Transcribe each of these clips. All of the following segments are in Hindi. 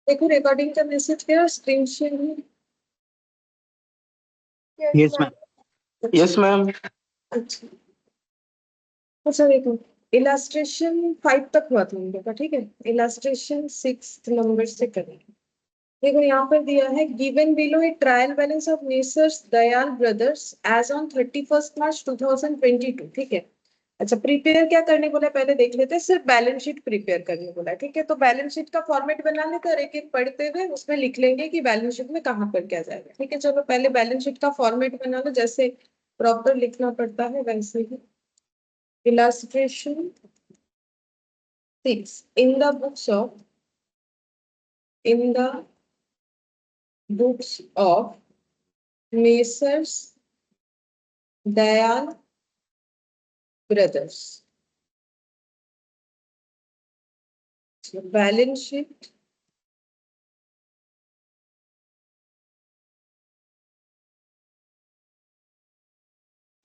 देखो रिकॉर्डिंग का मैसेज क्या screen share yes ma'am. Yes ma'am. अच्छा अच्छा देखो इलास्ट्रेशन 5 तक हुआ था हम लोग का, ठीक है। इलास्ट्रेशन 6 नंबर से करेंगे। देखो यहाँ पर दिया है given below a trial balance of Messrs Dayal brothers as on 31 March 2022, ठीक है। अच्छा प्रिपेयर क्या करने बोला है पहले देख लेते हैं। सिर्फ बैलेंस शीट प्रिपेयर करने बोला है, ठीक है। तो बैलेंस शीट का फॉर्मेट बना लेते हैं और एक एक पढ़ते हुए उसमें लिख लेंगे कि बैलेंस शीट में कहाँ पर क्या जाएगा, ठीक है। चलो पहले बैलेंस शीट का फॉर्मेट बना लो, जैसे प्रॉपर लिखना पड़ता है वैसे ही। illustration 6 in the books of Messrs Dayal Brothers. So, balance sheet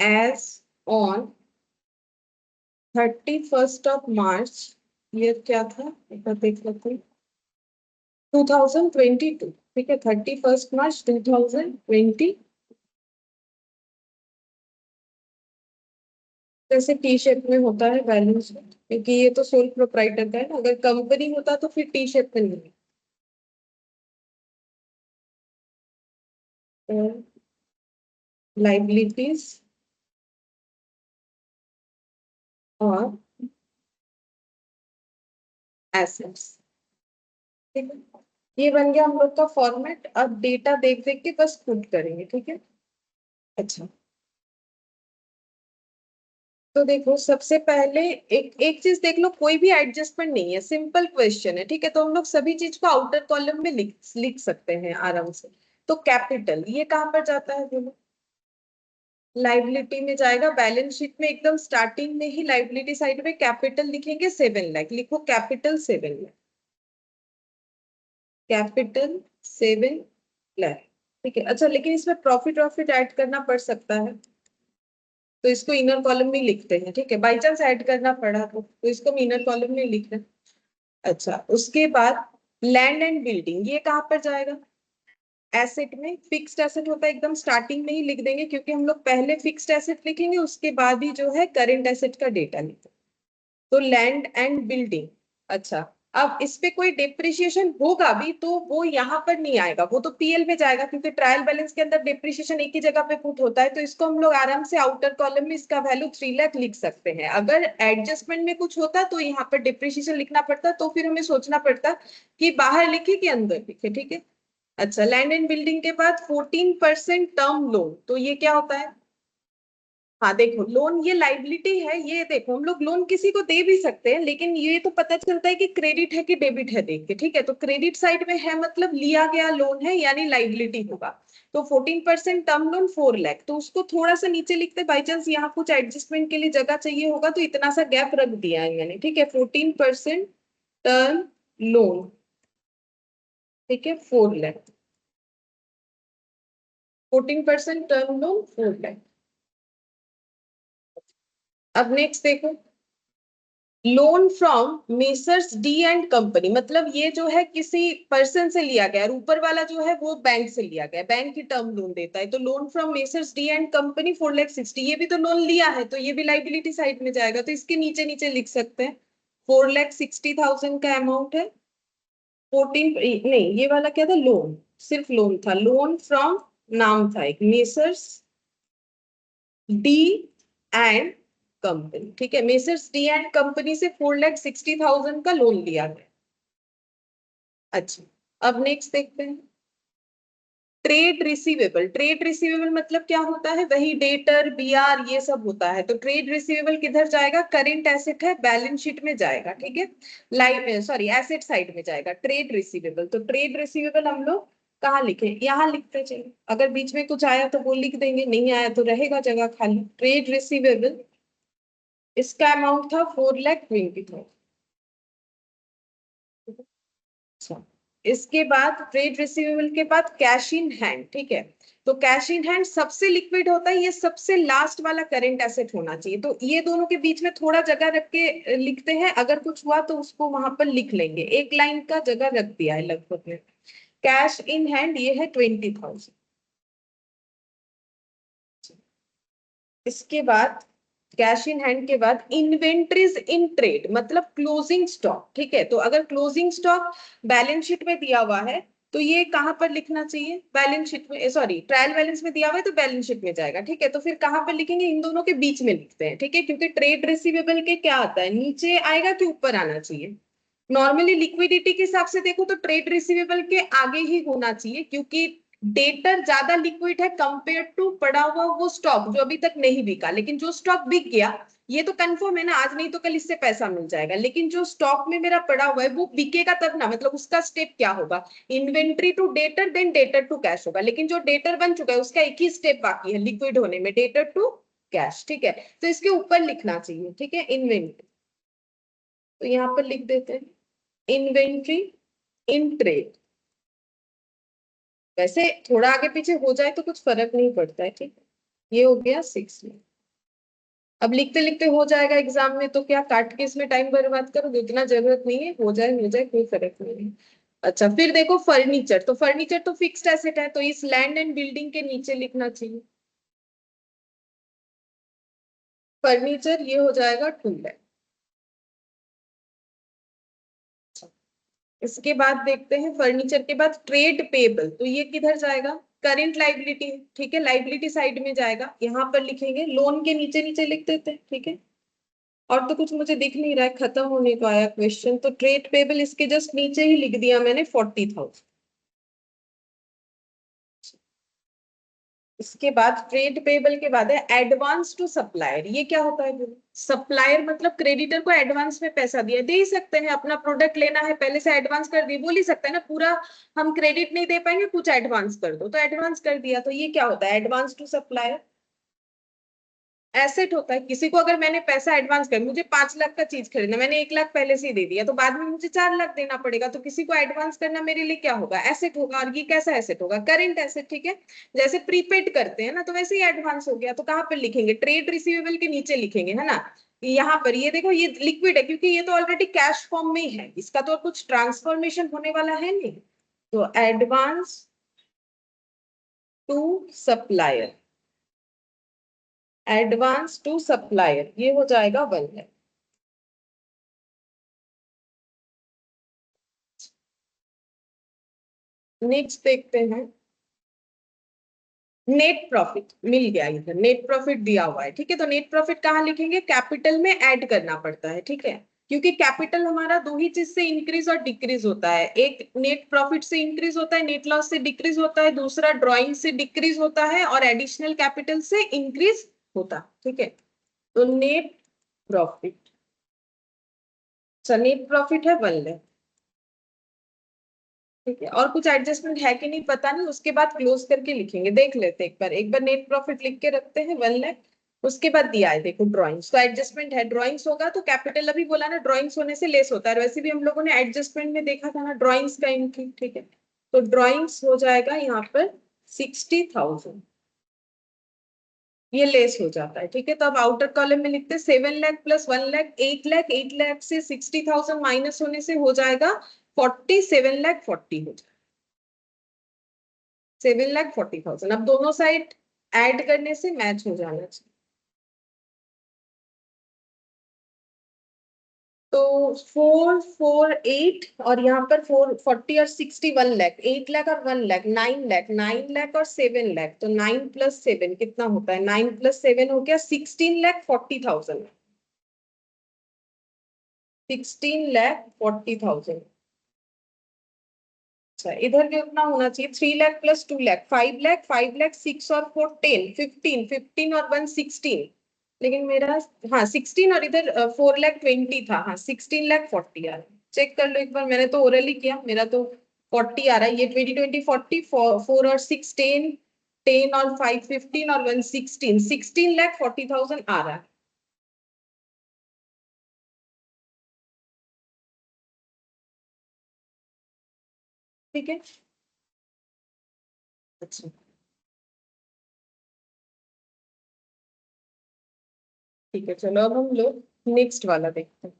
as on 31st of March, ये क्या था एक बार देख लेते हैं, 2022, ठीक है। 31st मार्च 2020, जैसे टी शेप में होता है बैलेंस शीट, क्योंकि ये तो सोल प्रोप्राइटर का है ना। अगर कंपनी होता तो फिर टी शेप में नहीं। लाइबिलिटीज और एसेट्स, ठीक है। ये बन गया हम लोग का फॉर्मेट। अब डेटा देख देख के बस पुट करेंगे, ठीक है। अच्छा तो देखो सबसे पहले एक एक चीज देख लो, कोई भी एडजस्टमेंट नहीं है, सिंपल क्वेश्चन है, ठीक है। तो हम लोग सभी चीज को आउटर कॉलम में लिख सकते हैं आराम से। तो कैपिटल ये कहाँ पर जाता है बोलो, लाइबिलिटी में जाएगा। बैलेंस शीट में एकदम स्टार्टिंग में ही लाइबिलिटी साइड में कैपिटल लिखेंगे 7 लाख, लिखो कैपिटल 7 लाख, कैपिटल 7 लाख, ठीक है। अच्छा लेकिन इसमें प्रॉफिट प्रॉफिट ऐड करना पड़ सकता है, तो इसको इनर कॉलम में लिखते हैं, ठीक है। बाई चांस ऐड करना पड़ा तो इसको इनर कॉलम में लिख रहे हैं। अच्छा उसके बाद लैंड एंड बिल्डिंग ये कहाँ पर जाएगा, एसेट में। फिक्स्ड एसेट होता है एकदम स्टार्टिंग में ही लिख देंगे, क्योंकि हम लोग पहले फिक्स्ड एसेट लिखेंगे उसके बाद ही जो है करेंट एसेट का डेटा लिखेंगे। तो लैंड एंड बिल्डिंग। अच्छा अब इस पे कोई डिप्रिशिएशन होगा भी तो वो यहाँ पर नहीं आएगा, वो तो पीएल में जाएगा, क्योंकि ट्रायल बैलेंस के अंदर डिप्रिशिएशन एक ही जगह पे पुट होता है। तो इसको हम लोग आराम से आउटर कॉलम में इसका वैल्यू 3 लाख लिख सकते हैं। अगर एडजस्टमेंट में कुछ होता तो यहाँ पर डिप्रिशिएशन लिखना पड़ता, तो फिर हमें सोचना पड़ता कि बाहर लिखे कि अंदर लिखे, ठीक है। अच्छा लैंड एंड बिल्डिंग के बाद 14% टर्म लोन, तो ये क्या होता है। हाँ देखो लोन ये लाइबिलिटी है, ये देखो हम लोग लोन किसी को दे भी सकते हैं, लेकिन ये तो पता चलता है कि क्रेडिट है कि डेबिट है देख के, ठीक है। तो क्रेडिट साइड में है मतलब लिया गया लोन है, यानी लाइबिलिटी होगा। तो 14% टर्म लोन 4 लाख, तो उसको थोड़ा सा नीचे लिखते, बाई चांस यहाँ कुछ एडजस्टमेंट के लिए जगह चाहिए होगा तो इतना सा गैप रख दिया है मैंने, ठीक है। 14% टर्म लोन, ठीक है 4 लाख, 14% टर्म लोन 4 लाख। अब नेक्स्ट देखो loan from messrs D and company, मतलब ये जो है किसी पर्सन से लिया गया है, ऊपर वाला जो है वो बैंक से लिया गया है, बैंक की टर्म लोन देता है। तो loan from messrs D and company 4,60,000, ये भी तो लोन लिया है तो ये भी लाइबिलिटी साइड में जाएगा, तो इसके नीचे नीचे लिख सकते हैं 4,60,000 का अमाउंट है। 14 नहीं ये वाला क्या था, लोन, सिर्फ लोन था। लोन फ्रॉम नाम था एक मेसर्स डी एंड कंपनी, ठीक है। मेसर्स डी एंड कंपनी से 4,60,000 का लोन लिया गया। अच्छा अब नेक्स्ट देखते हैं ट्रेड रिसीवेबल। ट्रेड रिसीवेबल मतलब क्या होता है, वही डेटर बीआर ये सब होता है। तो ट्रेड रिसीवेबल किधर जाएगा, करेंट एसेट है बैलेंस शीट में जाएगा, ठीक है। लाइव सॉरी एसेट साइड में जाएगा ट्रेड रिसीवेबल। तो ट्रेड रिसीवेबल हम लोग कहाँ लिखे, यहाँ लिखते चलिए। अगर बीच में कुछ आया तो वो लिख देंगे, नहीं आया तो रहेगा जगह खाली। ट्रेड रिसीवेबल इसका अमाउंट था 4,20,000। अच्छा इसके बाद ट्रेड रिसीवेबल के बाद कैश इन हैंड, ठीक है। तो कैश इन हैंड सबसे लिक्विड होता है, ये सबसे लास्ट वाला करंट एसेट होना चाहिए। तो ये दोनों के बीच में थोड़ा जगह रख के लिखते हैं, अगर कुछ हुआ तो उसको वहां पर लिख लेंगे, एक लाइन का जगह रख दिया है लगभग में। कैश इन हैंड ये है 20,000। इसके बाद कैश इन हैंड के बाद इन्वेंट्रीज इन ट्रेड मतलब क्लोजिंग स्टॉक, ठीक है। तो अगर क्लोजिंग स्टॉक बैलेंस शीट में दिया हुआ है तो ये कहां पर लिखना चाहिए, बैलेंस शीट में, सॉरी ट्रायल बैलेंस में दिया हुआ है तो बैलेंस शीट में जाएगा, ठीक है। तो फिर कहां पर लिखेंगे, इन दोनों के बीच में लिखते हैं, ठीक है। क्योंकि ट्रेड रिसीवेबल के क्या आता है, नीचे आएगा कि ऊपर आना चाहिए। नॉर्मली लिक्विडिटी के हिसाब से देखो तो ट्रेड रिसीवेबल के आगे ही होना चाहिए, क्योंकि डेटर ज्यादा लिक्विड है कंपेयर टू पड़ा हुआ वो स्टॉक जो अभी तक नहीं बिका। लेकिन जो स्टॉक बिक गया ये तो कंफर्म है ना, आज नहीं तो कल इससे पैसा मिल जाएगा। लेकिन जो स्टॉक में मेरा पड़ा हुआ है वो बिकेगा तब ना, मतलब उसका स्टेप क्या होगा, inventory to debtor then debtor to cash होगा। लेकिन जो डेटर बन चुका है उसका एक ही स्टेप बाकी है लिक्विड होने में, डेटर टू कैश, ठीक है। तो इसके ऊपर लिखना चाहिए, ठीक है, इन्वेंट्री। तो यहाँ पर लिख देते हैं इन्वेंट्री इन ट्रेड। वैसे थोड़ा आगे पीछे हो जाए तो कुछ फर्क नहीं पड़ता है, ठीक है। ये हो गया 6 में। अब लिखते लिखते हो जाएगा एग्जाम में, तो क्या काट के इसमें टाइम बर्बाद करो, इतना जरूरत नहीं है, हो जाए कोई फर्क नहीं है। अच्छा फिर देखो फर्नीचर, तो फर्नीचर तो फिक्स्ड एसेट है, तो इस लैंड एंड बिल्डिंग के नीचे लिखना चाहिए फर्नीचर, ये हो जाएगा 2 लाख। इसके बाद देखते हैं फर्नीचर के बाद ट्रेड पेबल, तो ये किधर जाएगा, करेंट लाइबिलिटी, ठीक है, लाइबिलिटी साइड में जाएगा। यहाँ पर लिखेंगे लोन के नीचे नीचे लिख देते हैं, ठीक है। और तो कुछ मुझे दिख नहीं रहा है, खत्म होने को आया क्वेश्चन, तो ट्रेड पेबल इसके जस्ट नीचे ही लिख दिया मैंने 40,000। इसके बाद ट्रेड पेबल के बाद है एडवांस टू सप्लायर। ये क्या होता है, सप्लायर मतलब क्रेडिटर को एडवांस में पैसा दिया, दे ही सकते हैं, अपना प्रोडक्ट लेना है पहले से एडवांस कर दिए, बोल ही सकते हैं ना पूरा हम क्रेडिट नहीं दे पाएंगे, कुछ एडवांस कर दो, तो एडवांस कर दिया। तो ये क्या होता है एडवांस टू सप्लायर, एसेट होता है। किसी को अगर मैंने पैसा एडवांस कर, मुझे 5 लाख का चीज खरीदना, मैंने 1 लाख पहले से ही दे दिया, तो बाद में मुझे 4 लाख देना पड़ेगा, तो किसी को एडवांस करना मेरे लिए क्या होगा, एसेट होगा। और ये कैसा एसेट होगा, करेंट एसेट, ठीक है। जैसे प्रीपेड करते हैं ना, तो वैसे ही एडवांस हो गया। तो कहाँ पर लिखेंगे, ट्रेड रिसीवेबल के नीचे लिखेंगे, है ना। यहाँ पर ये देखो ये लिक्विड है, क्योंकि ये तो ऑलरेडी कैश फॉर्म में है, इसका तो कुछ ट्रांसफॉर्मेशन होने वाला है नहीं। तो advance to supplier, advance to supplier ये हो जाएगा 1 लाख। नेक्स्ट देखते हैं नेट प्रॉफिट, मिल गया इधर, नेट प्रॉफिट दिया हुआ है, ठीक है। तो नेट प्रॉफिट कहाँ लिखेंगे, कैपिटल में ऐड करना पड़ता है, ठीक है। क्योंकि कैपिटल हमारा दो ही चीज से इंक्रीज और डिक्रीज होता है, एक नेट प्रॉफिट से इंक्रीज होता है, नेट लॉस से डिक्रीज होता है, दूसरा ड्रॉइंग से डिक्रीज होता है, और एडिशनल कैपिटल से इंक्रीज होता है, ठीक है। तो नेट प्रॉफिट, नेट प्रॉफिट है 1 लाख, ठीक है। और कुछ एडजस्टमेंट है कि नहीं पता नहीं, उसके बाद क्लोज करके लिखेंगे, देख लेते हैं एक बार नेट प्रॉफिट लिख के रखते हैं 1 लाख। उसके बाद दिया है देखो ड्राइंग्स, तो एडजस्टमेंट है, ड्राइंग्स होगा तो कैपिटल अभी बोला ना, ड्राइंग्स होने से लेस होता है, वैसे भी हम लोगों ने एडजस्टमेंट में देखा था ना ड्राइंग्स का एंट्री, ठीक है। तो ड्राइंग्स हो जाएगा यहाँ पर 60,000, ये लेस हो जाता है, ठीक है। तो अब आउटर कॉलम में लिखते हैं 7 लाख प्लस 1 लाख 8 लाख, 8 लाख से 60,000 माइनस होने से हो जाएगा 47 लाख 40 हो जाएगा, 7,40,000। अब दोनों साइड ऐड करने से मैच हो जाना चाहिए। तो 448 और यहाँ पर 440 और 61 लाख, 8 लाख और 1 लाख, 9 लाख, 9 लाख और 7 लाख, तो 9 प्लस 7 कितना होता है, 9 प्लस 7 हो गया 16,40,000, 16,40,000। अच्छा इधर भी उतना होना चाहिए, 3 लाख प्लस 2 लाख, 5 लाख, 5 लाख, 6 और 4 10, 15, 15 और 1 16। लेकिन मेरा, हाँ 16 और इधर 4,20,000 था, हाँ 16,40,000 आ रहा है। चेक कर लो एक बार, मैंने तो ओरली किया, मेरा तो 40 आ रहा है, ये 20 20 40, 4 और 6 10, 10 और 5 15 और 1 16, 16,40,000 आ रहा है। ठीक है। अच्छा ठीक है, चलो अब हम लोग नेक्स्ट वाला देखते हैं,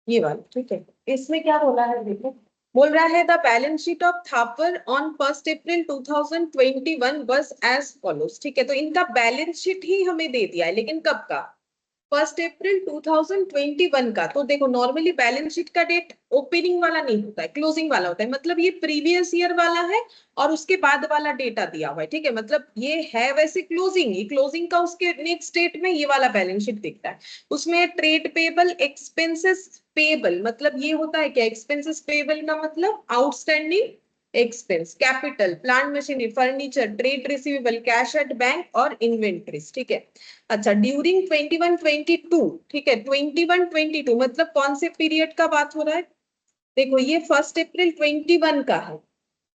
ये वाला। ठीक है, इसमें क्या बोला है देखो, बोल रहा है the balance sheet of Thapar on 1 April 2021 was as follows. ठीक है, तो इनका बैलेंस शीट ही हमें दे दिया है, लेकिन कब का? 1 अप्रैल 2021 का। तो देखो नॉर्मली बैलेंस शीट का डेट ओपनिंग वाला नहीं होता है, क्लोजिंग वाला होता है। मतलब ये प्रीवियस ईयर वाला है और उसके बाद वाला डेटा दिया हुआ है। ठीक है, मतलब ये है वैसे क्लोजिंग ही, क्लोजिंग का उसके नेक्स्ट डेट में ये वाला बैलेंस शीट दिखता है। उसमें ट्रेड पेबल, एक्सपेंसेस पेबल, मतलब ये होता है क्या? एक्सपेंसेस पेबल का मतलब outstanding expense, capital, plant machinery, furniture, trade receivable, cash at bank और इन्वेंट्रीज। ठीक है। अच्छा, ड्यूरिंग 21-22, ठीक है, 21-22 मतलब कौन से पीरियड का बात हो रहा है? देखो ये 1 अप्रैल 21 का है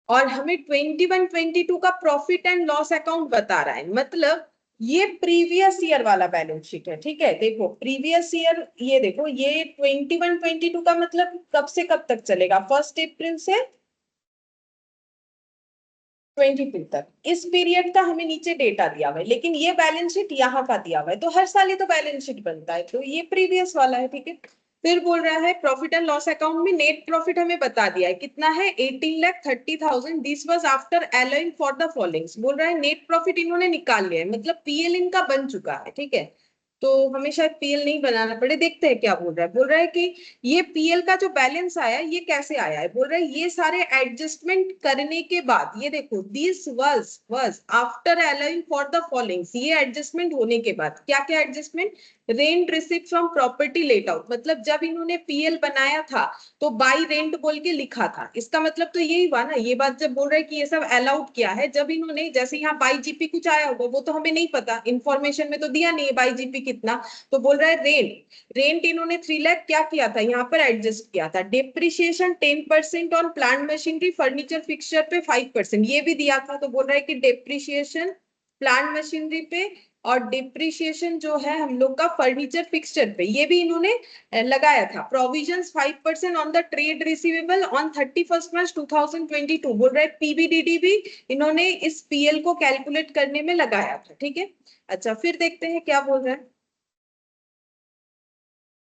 और हमें 21-22 का प्रॉफिट एंड लॉस अकाउंट बता रहा है। मतलब ये प्रीवियस ईयर वाला बैलेंस शीट है। ठीक है, देखो प्रीवियस ईयर, ये देखो ये 21-22 का मतलब कब से कब तक चलेगा? 1 अप्रैल से 22 तक। इस पीरियड का हमें नीचे डेटा दिया हुआ है, लेकिन ये बैलेंस शीट यहाँ का दिया हुआ है, तो हर साल ये तो बैलेंस शीट बनता है, तो ये प्रीवियस वाला है। ठीक है, फिर बोल रहा है प्रॉफिट एंड लॉस अकाउंट में नेट प्रॉफिट हमें बता दिया है, कितना है? 18,30,000। This was after allowing for the followings. बोल रहा है नेट प्रॉफिट इन्होंने निकाल लिया है, मतलब पीएल इनका बन चुका है। ठीक है, तो हमें शायद पीएल नहीं बनाना पड़े। देखते हैं क्या बोल रहा है। बोल रहा है कि ये पीएल का जो बैलेंस आया ये कैसे आया है? बोल रहे हैं ये सारे एडजस्टमेंट करने के बाद, ये देखो this was after allowing for the followings, ये एडजस्टमेंट होने के बाद क्या क्या adjustment? Rent receipt from property let out, मतलब जब इन्होंने पीएल बनाया था तो बाई रेंट बोल के लिखा था, इसका मतलब तो यही हुआ ना। ये बात जब बोल रहे हैं कि ये सब अलाउड किया है, जब इन्होंने, जैसे यहाँ बाई जीपी कुछ आया होगा वो तो हमें नहीं पता, इंफॉर्मेशन में तो दिया नहीं है बाई जीपी कितना, तो बोल रहा है रेंट इन्होंने 3 लाख क्या किया था यहाँ पर एडजस्ट किया था। Depreciation 10% on plant machinery, furniture fixture पे 5% ये भी दिया था, तो बोल रहा है कि डिप्रिशिएशन प्लांट मशीनरी पे और डिप्रिशिएशन जो है हम लोग का फर्नीचर फिक्सचर पे, ये भी इन्होंने लगाया था। Provisions 5% on the trade receivable on 31 March 2022। बोल रहा है पीबीडीडी भी इन्होंने इस पीएल को कैलकुलेट करने में लगाया था। ठीक है, अच्छा फिर देखते हैं क्या बोल रहा है।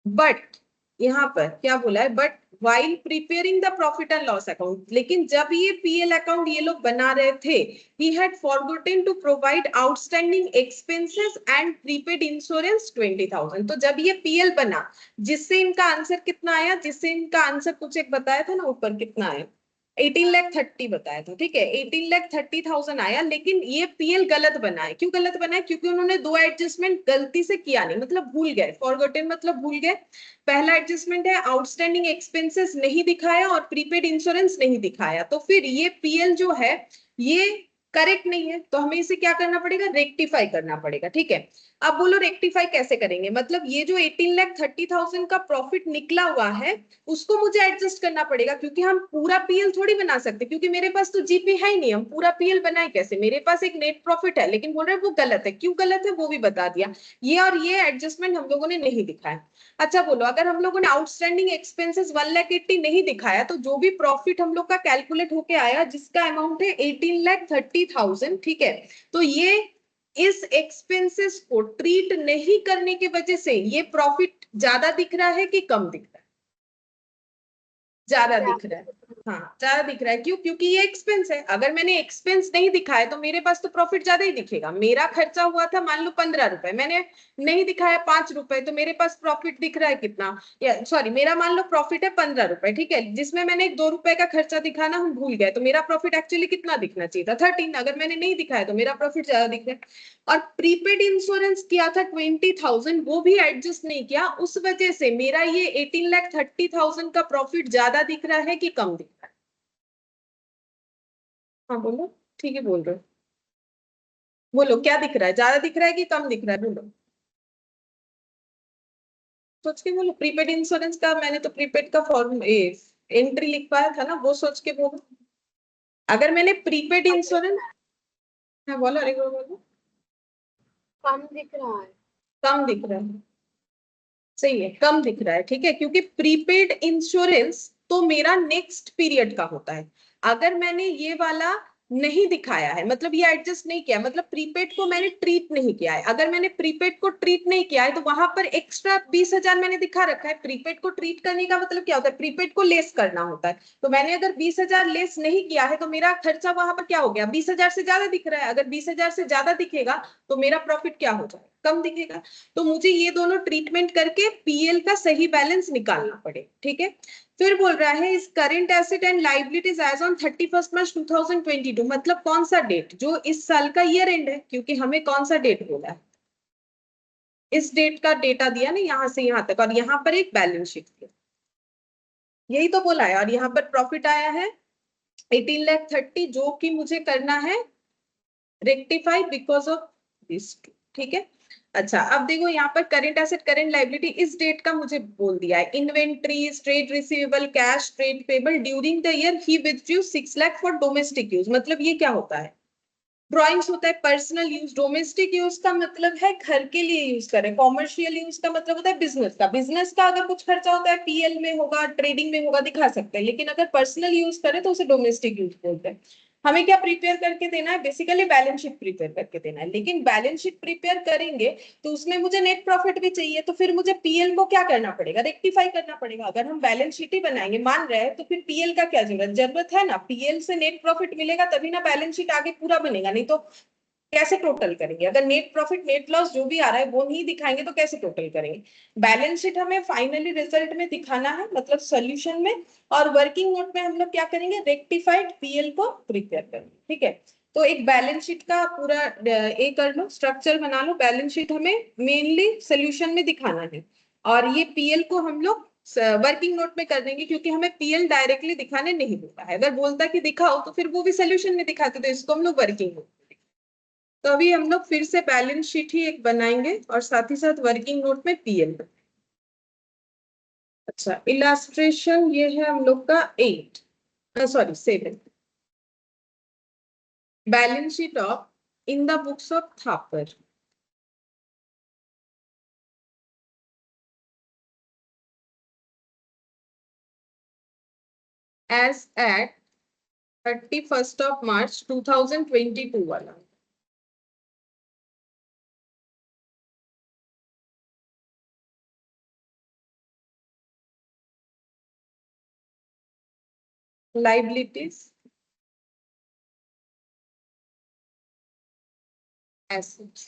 बट यहाँ पर क्या बोला है? But while preparing the profit and loss account, लेकिन जब ये पीएल अकाउंट ये लोग बना रहे थे, he had forgotten to provide outstanding expenses and prepaid insurance 20,000। तो जब ये पीएल बना, जिससे इनका आंसर कितना आया? जिससे इनका आंसर कुछ एक बताया था ना ऊपर, कितना आया? 18,30,000 बताया था। ठीक है, 18,30,000 आया, लेकिन ये पीएल गलत बना है। क्यों गलत बना है? क्योंकि उन्होंने दो एडजस्टमेंट गलती से किया नहीं, मतलब भूल गए, फॉरगॉटन मतलब भूल गए। पहला एडजस्टमेंट है आउटस्टैंडिंग एक्सपेंसेस नहीं दिखाया और प्रीपेड इंश्योरेंस नहीं दिखाया, तो फिर ये पीएल जो है ये करेक्ट नहीं है, तो हमें इसे क्या करना पड़ेगा? रेक्टिफाई करना पड़ेगा। ठीक है, अब बोलो रेक्टिफाई कैसे करेंगे? मतलब ये जो 18,30,000 का प्रॉफिट निकला हुआ है उसको मुझे एडजस्ट करना पड़ेगा, क्योंकि हम पूरा पीएल थोड़ी बना सकते, क्योंकि मेरे पास तो जीपी है ही नहीं, हम पूरा पीएल बनाए कैसे? मेरे पास एक नेट प्रॉफिट है, लेकिन बोल रहे हैं वो गलत है। क्यों गलत है वो भी बता दिया, ये और ये एडजस्टमेंट हम लोगों ने नहीं दिखाया। अच्छा बोलो, अगर हम लोगों ने आउटस्टैंडिंग एक्सपेंसेस 1,80,000 नहीं दिखाया, तो जो भी प्रॉफिट हम लोग का कैलकुलेट होके आया जिसका अमाउंट है 18,30,000, ठीक है, तो ये इस एक्सपेंसेस को ट्रीट नहीं करने की वजह से ये प्रॉफिट ज्यादा दिख रहा है कि कम दिख रहा है? ज्यादा दिख रहा है। हाँ ज्यादा दिख रहा है। क्यों? क्योंकि ये एक्सपेंस है। अगर मैंने एक्सपेंस नहीं दिखाया तो मेरे पास तो प्रॉफिट ज्यादा ही दिखेगा। मेरा खर्चा हुआ था मान लो 15 रुपए, मैंने नहीं दिखाया 5 रुपए, तो मेरे पास प्रॉफिट दिख रहा है कितना? या सॉरी, मेरा मान लो प्रॉफिट है 15 रुपए, ठीक है, जिसमें मैंने 2 रुपए का खर्चा दिखाना हम भूल गए, तो मेरा प्रॉफिट एक्चुअली कितना दिखना चाहिए था? 13। अगर मैंने नहीं दिखाया तो मेरा प्रॉफिट ज्यादा दिख रहा है। और प्रीपेड इंश्योरेंस किया था 20,000, वो भी एडजस्ट नहीं किया, उस वजह से मेरा ये 18,30,000 का प्रॉफिट ज्यादा दिख रहा है कि कम दिख रहा है? हाँ बोलो, ठीक है बोल रहे हो, बोलो क्या दिख रहा है? ज्यादा दिख रहा है कि कम दिख रहा है? बोलो, सोच के बोलो। प्रीपेड इंश्योरेंस का मैंने तो प्रीपेड का फॉर्म एंट्री लिखवाया था ना, वो सोच के बोलो। अगर मैंने प्रीपेड इंश्योरेंस, हाँ बोलो, अरे बोलो। कम दिख रहा है। कम दिख रहा है, सही है, कम दिख रहा है। ठीक है, क्योंकि प्रीपेड इंश्योरेंस तो मेरा नेक्स्ट पीरियड का होता है। अगर मैंने ये वाला नहीं दिखाया है, मतलब ये एडजस्ट नहीं किया, मतलब प्रीपेड को मैंने ट्रीट नहीं किया है, अगर मैंने प्रीपेड को ट्रीट नहीं किया है तो वहां पर एक्स्ट्रा 20,000 मैंने दिखा रखा है। प्रीपेड को ट्रीट करने का मतलब क्या होता है, प्रीपेड को लेस करना होता है। तो मैंने अगर 20,000 लेस नहीं किया है तो मेरा खर्चा वहां पर क्या हो गया, 20,000 से ज्यादा दिख रहा है। अगर 20,000 से ज्यादा दिखेगा तो मेरा प्रॉफिट क्या हो जाएगा, कम दिखेगा। तो मुझे ये दोनों ट्रीटमेंट करके पीएल का सही बैलेंस निकालना पड़ेगा, ठीक है। फिर बोल रहा है इस current asset and liabilities as on 31 March 2022, मतलब कौन सा डेट, जो इस साल का ईयर एंड है, क्योंकि हमें कौन सा डेट बोला है, इस डेट का डेटा दिया ना यहां से यहां तक, और यहां पर एक बैलेंस शीट दिया, यही तो बोला है। और यहाँ पर प्रॉफिट आया है 18,30,000, जो कि मुझे करना है रेक्टिफाई बिकॉज ऑफ दिस, ठीक है। अच्छा, अब देखो यहाँ पर करेंट एसेट करेंट लाइबिलिटी इस डेट का मुझे बोल दिया है, inventories, trade receivable, cash, trade payable during the year he withdrew 6 lakh for domestic use. मतलब ये क्या होता है, ड्रॉइंग्स होता है पर्सनल यूज, डोमेस्टिक यूज का मतलब है घर के लिए यूज करें, कॉमर्शियल यूज का मतलब होता है बिजनेस का। बिजनेस का अगर कुछ खर्चा होता है पीएल में होगा, ट्रेडिंग में होगा, दिखा सकते हैं, लेकिन अगर पर्सनल यूज करें तो उसे डोमेस्टिक यूज बोलते हैं। हमें क्या प्रिपेयर करके देना है, बेसिकली बैलेंस शीट प्रिपेयर करके देना है। लेकिन बैलेंस शीट प्रिपेयर करेंगे तो उसमें मुझे नेट प्रॉफिट भी चाहिए, तो फिर मुझे पीएल को क्या करना पड़ेगा, रेक्टिफाई करना पड़ेगा। अगर हम बैलेंस शीट ही बनाएंगे मान रहे हैं तो फिर पीएल का क्या जरूरत है ना, पीएल से नेट प्रॉफिट मिलेगा तभी ना बैलेंस शीट आगे पूरा बनेगा, नहीं तो कैसे टोटल करेंगे। अगर नेट प्रॉफिट नेट लॉस जो भी आ रहा है वो नहीं दिखाएंगे तो कैसे टोटल करेंगे। बैलेंस शीट हमें फाइनली रिजल्ट में दिखाना है, मतलब सॉल्यूशन में। और वर्किंग नोट में हम लोग क्या करेंगे, रेक्टिफाइड पीएल को प्रिपेयर करेंगे, ठीक है। तो एक बैलेंस शीट का पूरा ये कर लो, स्ट्रक्चर बना लो। बैलेंस शीट हमें मेनली सोल्यूशन में दिखाना है, और ये पीएल को हम लोग वर्किंग नोट में कर देंगे, क्योंकि हमें पीएल डायरेक्टली दिखाने नहीं होता है। अगर बोलता कि दिखाओ तो फिर वो भी सोल्यूशन में दिखाते, तो इसको हम लोग वर्किंग नोट। तो अभी हम लोग फिर से बैलेंस शीट ही एक बनाएंगे और साथ ही साथ वर्किंग नोट में पीएल। अच्छा, इलास्ट्रेशन ये है हम लोग का 8, sorry 7, balance sheet of in the books of Thapar. As at 31 March 2022 वाला। लाइबिलिटीज, एसेट्स,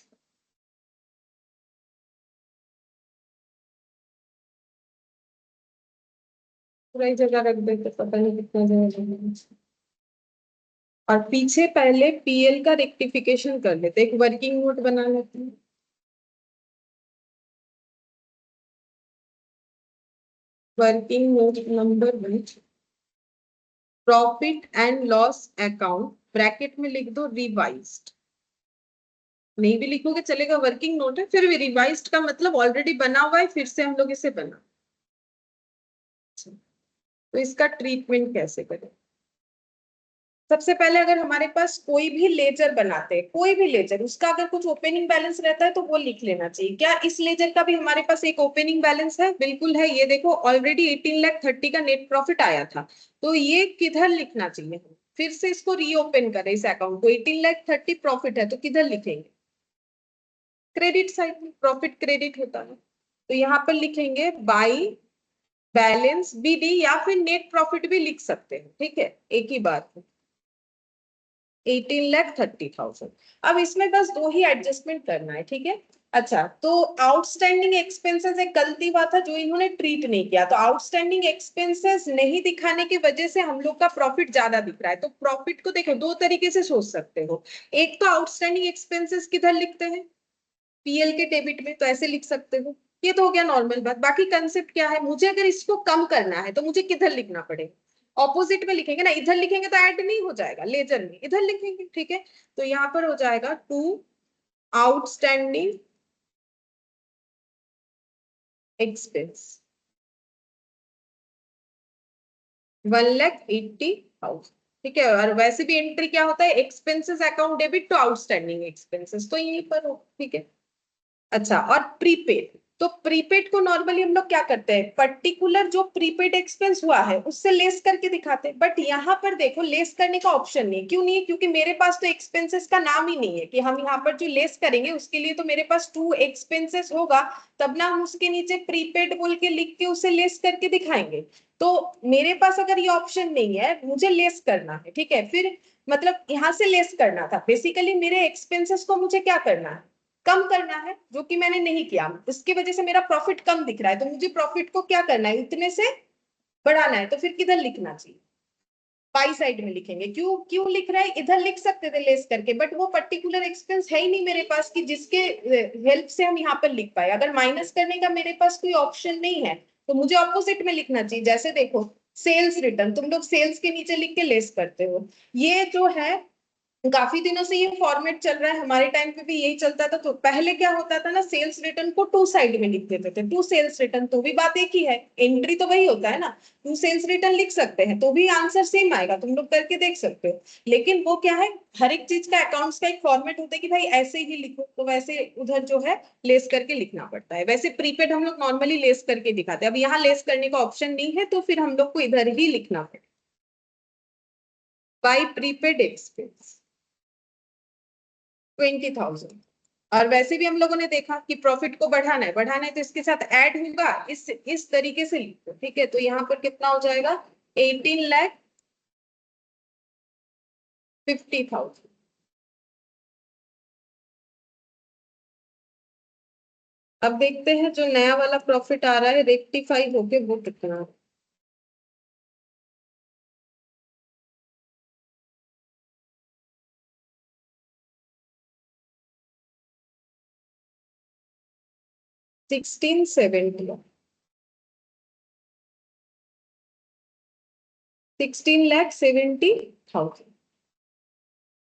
पूरी जगह रख देते, पता नहीं कितना जगह। और पीछे पहले पीएल का रेक्टिफिकेशन कर लेते, एक वर्किंग नोट बना लेते हैं। Working note number 1, profit and loss account, bracket में लिख दो रिवाइज्ड। नहीं भी लिखोगे चलेगा, वर्किंग नोट है, फिर भी रिवाइज्ड का मतलब ऑलरेडी बना हुआ है, फिर से हम लोग इसे बना। तो इसका ट्रीटमेंट कैसे करें। सबसे पहले अगर हमारे पास कोई भी लेजर बनाते हैं, कोई भी लेजर, उसका अगर कुछ ओपनिंग बैलेंस रहता है तो वो लिख लेना चाहिए। क्या इस लेजर का भी हमारे पास एक ओपनिंग बैलेंस है, बिल्कुल है। ये देखो ऑलरेडी 18,30,000 का नेट प्रॉफिट आया था, तो ये किधर लिखना चाहिए, फिर से इसको रीओपन करें इस अकाउंट को। 18,30,000 प्रॉफिट है तो किधर लिखेंगे, क्रेडिट साइड में प्रॉफिट क्रेडिट होता है, तो यहाँ पर लिखेंगे बाई बैलेंस बीडी, या फिर नेट प्रॉफिट भी लिख सकते हैं, ठीक है, एक ही बात है। 18,30,000। अब इसमें बस दो ही एडजस्टमेंट करना है, ठीक है। अच्छा, तो आउटस्टैंडिंग एक्सपेंसेस एक गलती हुआ था जो इन्होंने ट्रीट नहीं किया, तो आउटस्टैंडिंग एक्सपेंसेस नहीं दिखाने की वजह से हम लोग का प्रॉफिट ज्यादा दिख रहा है। तो प्रॉफिट को देखो दो तरीके से सोच सकते हो, एक तो आउटस्टैंडिंग एक्सपेंसेस किधर लिखते हैं, पीएल के डेबिट में, तो ऐसे लिख सकते हो। ये तो हो गया नॉर्मल बात। बाकी कंसेप्ट क्या है, मुझे अगर इसको कम करना है तो मुझे किधर लिखना पड़ेगा, ऑपोजिट में लिखेंगे ना, इधर लिखेंगे तो ऐड नहीं हो जाएगा लेजर में, इधर लिखेंगे, ठीक है। तो यहाँ पर हो जाएगा टू आउटस्टैंडिंग एक्सपेंस 1,80,000, ठीक है। और वैसे भी एंट्री क्या होता है, expenses account debit to outstanding expenses, तो यहीं पर हो, ठीक है। अच्छा, और प्रीपेड, तो प्रीपेड को नॉर्मली हम लोग क्या करते हैं, पर्टिकुलर जो प्रीपेड एक्सपेंस हुआ है उससे लेस करके दिखाते हैं, बट यहाँ पर देखो लेस करने का ऑप्शन नहीं है। क्यों नहीं है? क्योंकि मेरे पास तो एक्सपेंसेस का नाम ही नहीं है कि हम यहाँ पर जो लेस करेंगे उसके लिए तो मेरे पास टू एक्सपेंसेस होगा, तब ना हम उसके नीचे प्रीपेड बोल के लिख के उसे लेस करके दिखाएंगे। तो मेरे पास अगर ये ऑप्शन नहीं है, मुझे लेस करना है, ठीक है, फिर मतलब यहाँ से लेस करना था, बेसिकली मेरे एक्सपेंसेस को मुझे क्या करना है, कम करना है, जो कि मैंने नहीं किया, इसकी वजह से मेरा प्रॉफिट कम दिख रहा है, तो मुझे प्रॉफिट को क्या करना है, इतने से बढ़ाना है। तो फिर किधर लिखना चाहिए, बाई साइड में लिखेंगे। क्यों क्यों लिख रहा है, इधर लिख सकते थे लेस करके, बट वो पर्टिकुलर एक्सपेंस है ही नहीं मेरे पास कि जिसके हेल्प से हम यहाँ पर लिख पाए। अगर माइनस करने का मेरे पास कोई ऑप्शन नहीं है तो मुझे ऑपोजिट में लिखना चाहिए। जैसे देखो सेल्स रिटर्न, तुम लोग सेल्स के नीचे लिख के लेस करते हो, ये जो है काफी दिनों से ये फॉर्मेट चल रहा है, हमारे टाइम पे भी यही चलता था। तो पहले क्या होता था ना, सेल्स रिटर्न को टू साइड में लिख देते थे, टू सेल्स रिटर्न, तो भी बात एक ही है, एंट्री तो वही होता है ना, टू सेल्स रिटर्न लिख सकते हैं तो भी आंसर सेम आएगा, तुम लोग करके देख सकते हो। लेकिन वो क्या है, हर एक चीज का अकाउंट्स का एक फॉर्मेट होता है कि भाई ऐसे ही लिखो, तो वैसे उधर जो है लेस करके लिखना पड़ता है। वैसे प्रीपेड हम लोग नॉर्मली लेस करके दिखाते हैं, अब यहाँ लेस करने का ऑप्शन नहीं है तो फिर हम लोग को इधर ही लिखना पड़ेगा, बाई प्रीपेड एक्सपेंस 20,000। और वैसे भी हम लोगों ने देखा कि प्रॉफिट को बढ़ाना है तो इसके साथ ऐड होगा, इस तरीके से लिखो, ठीक है। तो यहाँ पर कितना हो जाएगा, 18,50,000। अब देखते हैं जो नया वाला प्रॉफिट आ रहा है रेक्टिफाई होके वो कितना है। सिक्सटीन 16,70,000,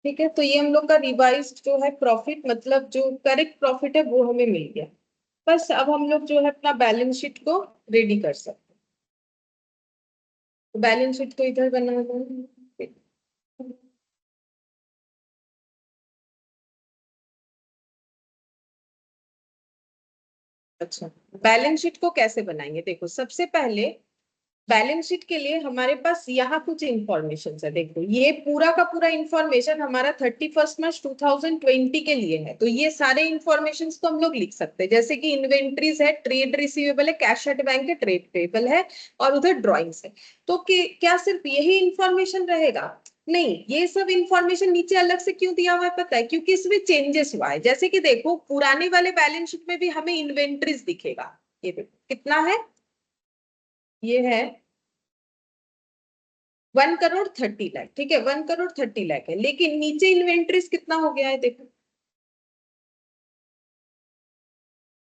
ठीक है। तो ये हम लोग का रिवाइज्ड जो है प्रॉफिट, मतलब जो करेक्ट प्रॉफिट है वो हमें मिल गया। बस अब हम लोग जो है अपना बैलेंस शीट को रेडी कर सकते हैं। बैलेंस शीट को इधर बना दो। अच्छा, बैलेंस शीट को कैसे बनाएंगे, देखो सबसे पहले बैलेंस शीट के लिए हमारे पास यहाँ कुछ इंफॉर्मेशन है। देखो ये पूरा का पूरा इंफॉर्मेशन हमारा 31 मार्च 2020 के लिए है, तो ये सारे इंफॉर्मेशन को हम लोग लिख सकते हैं, जैसे कि इन्वेंट्रीज है, ट्रेड रिसीवेबल है, कैश एट बैंक है, ट्रेड पेबल है, और उधर ड्रॉइंग्स है। तो क्या सिर्फ यही इंफॉर्मेशन रहेगा, नहीं, ये सब इंफॉर्मेशन नीचे अलग से क्यों दिया हुआ है पता है, क्योंकि इसमें चेंजेस हुआ है। जैसे कि देखो पुराने वाले बैलेंस शीट में भी हमें इन्वेंट्रीज दिखेगा, ये देखो कितना है, ये है 1,30,00,000, ठीक है, 1,30,00,000 है, लेकिन नीचे इन्वेंट्रीज कितना हो गया है देखो,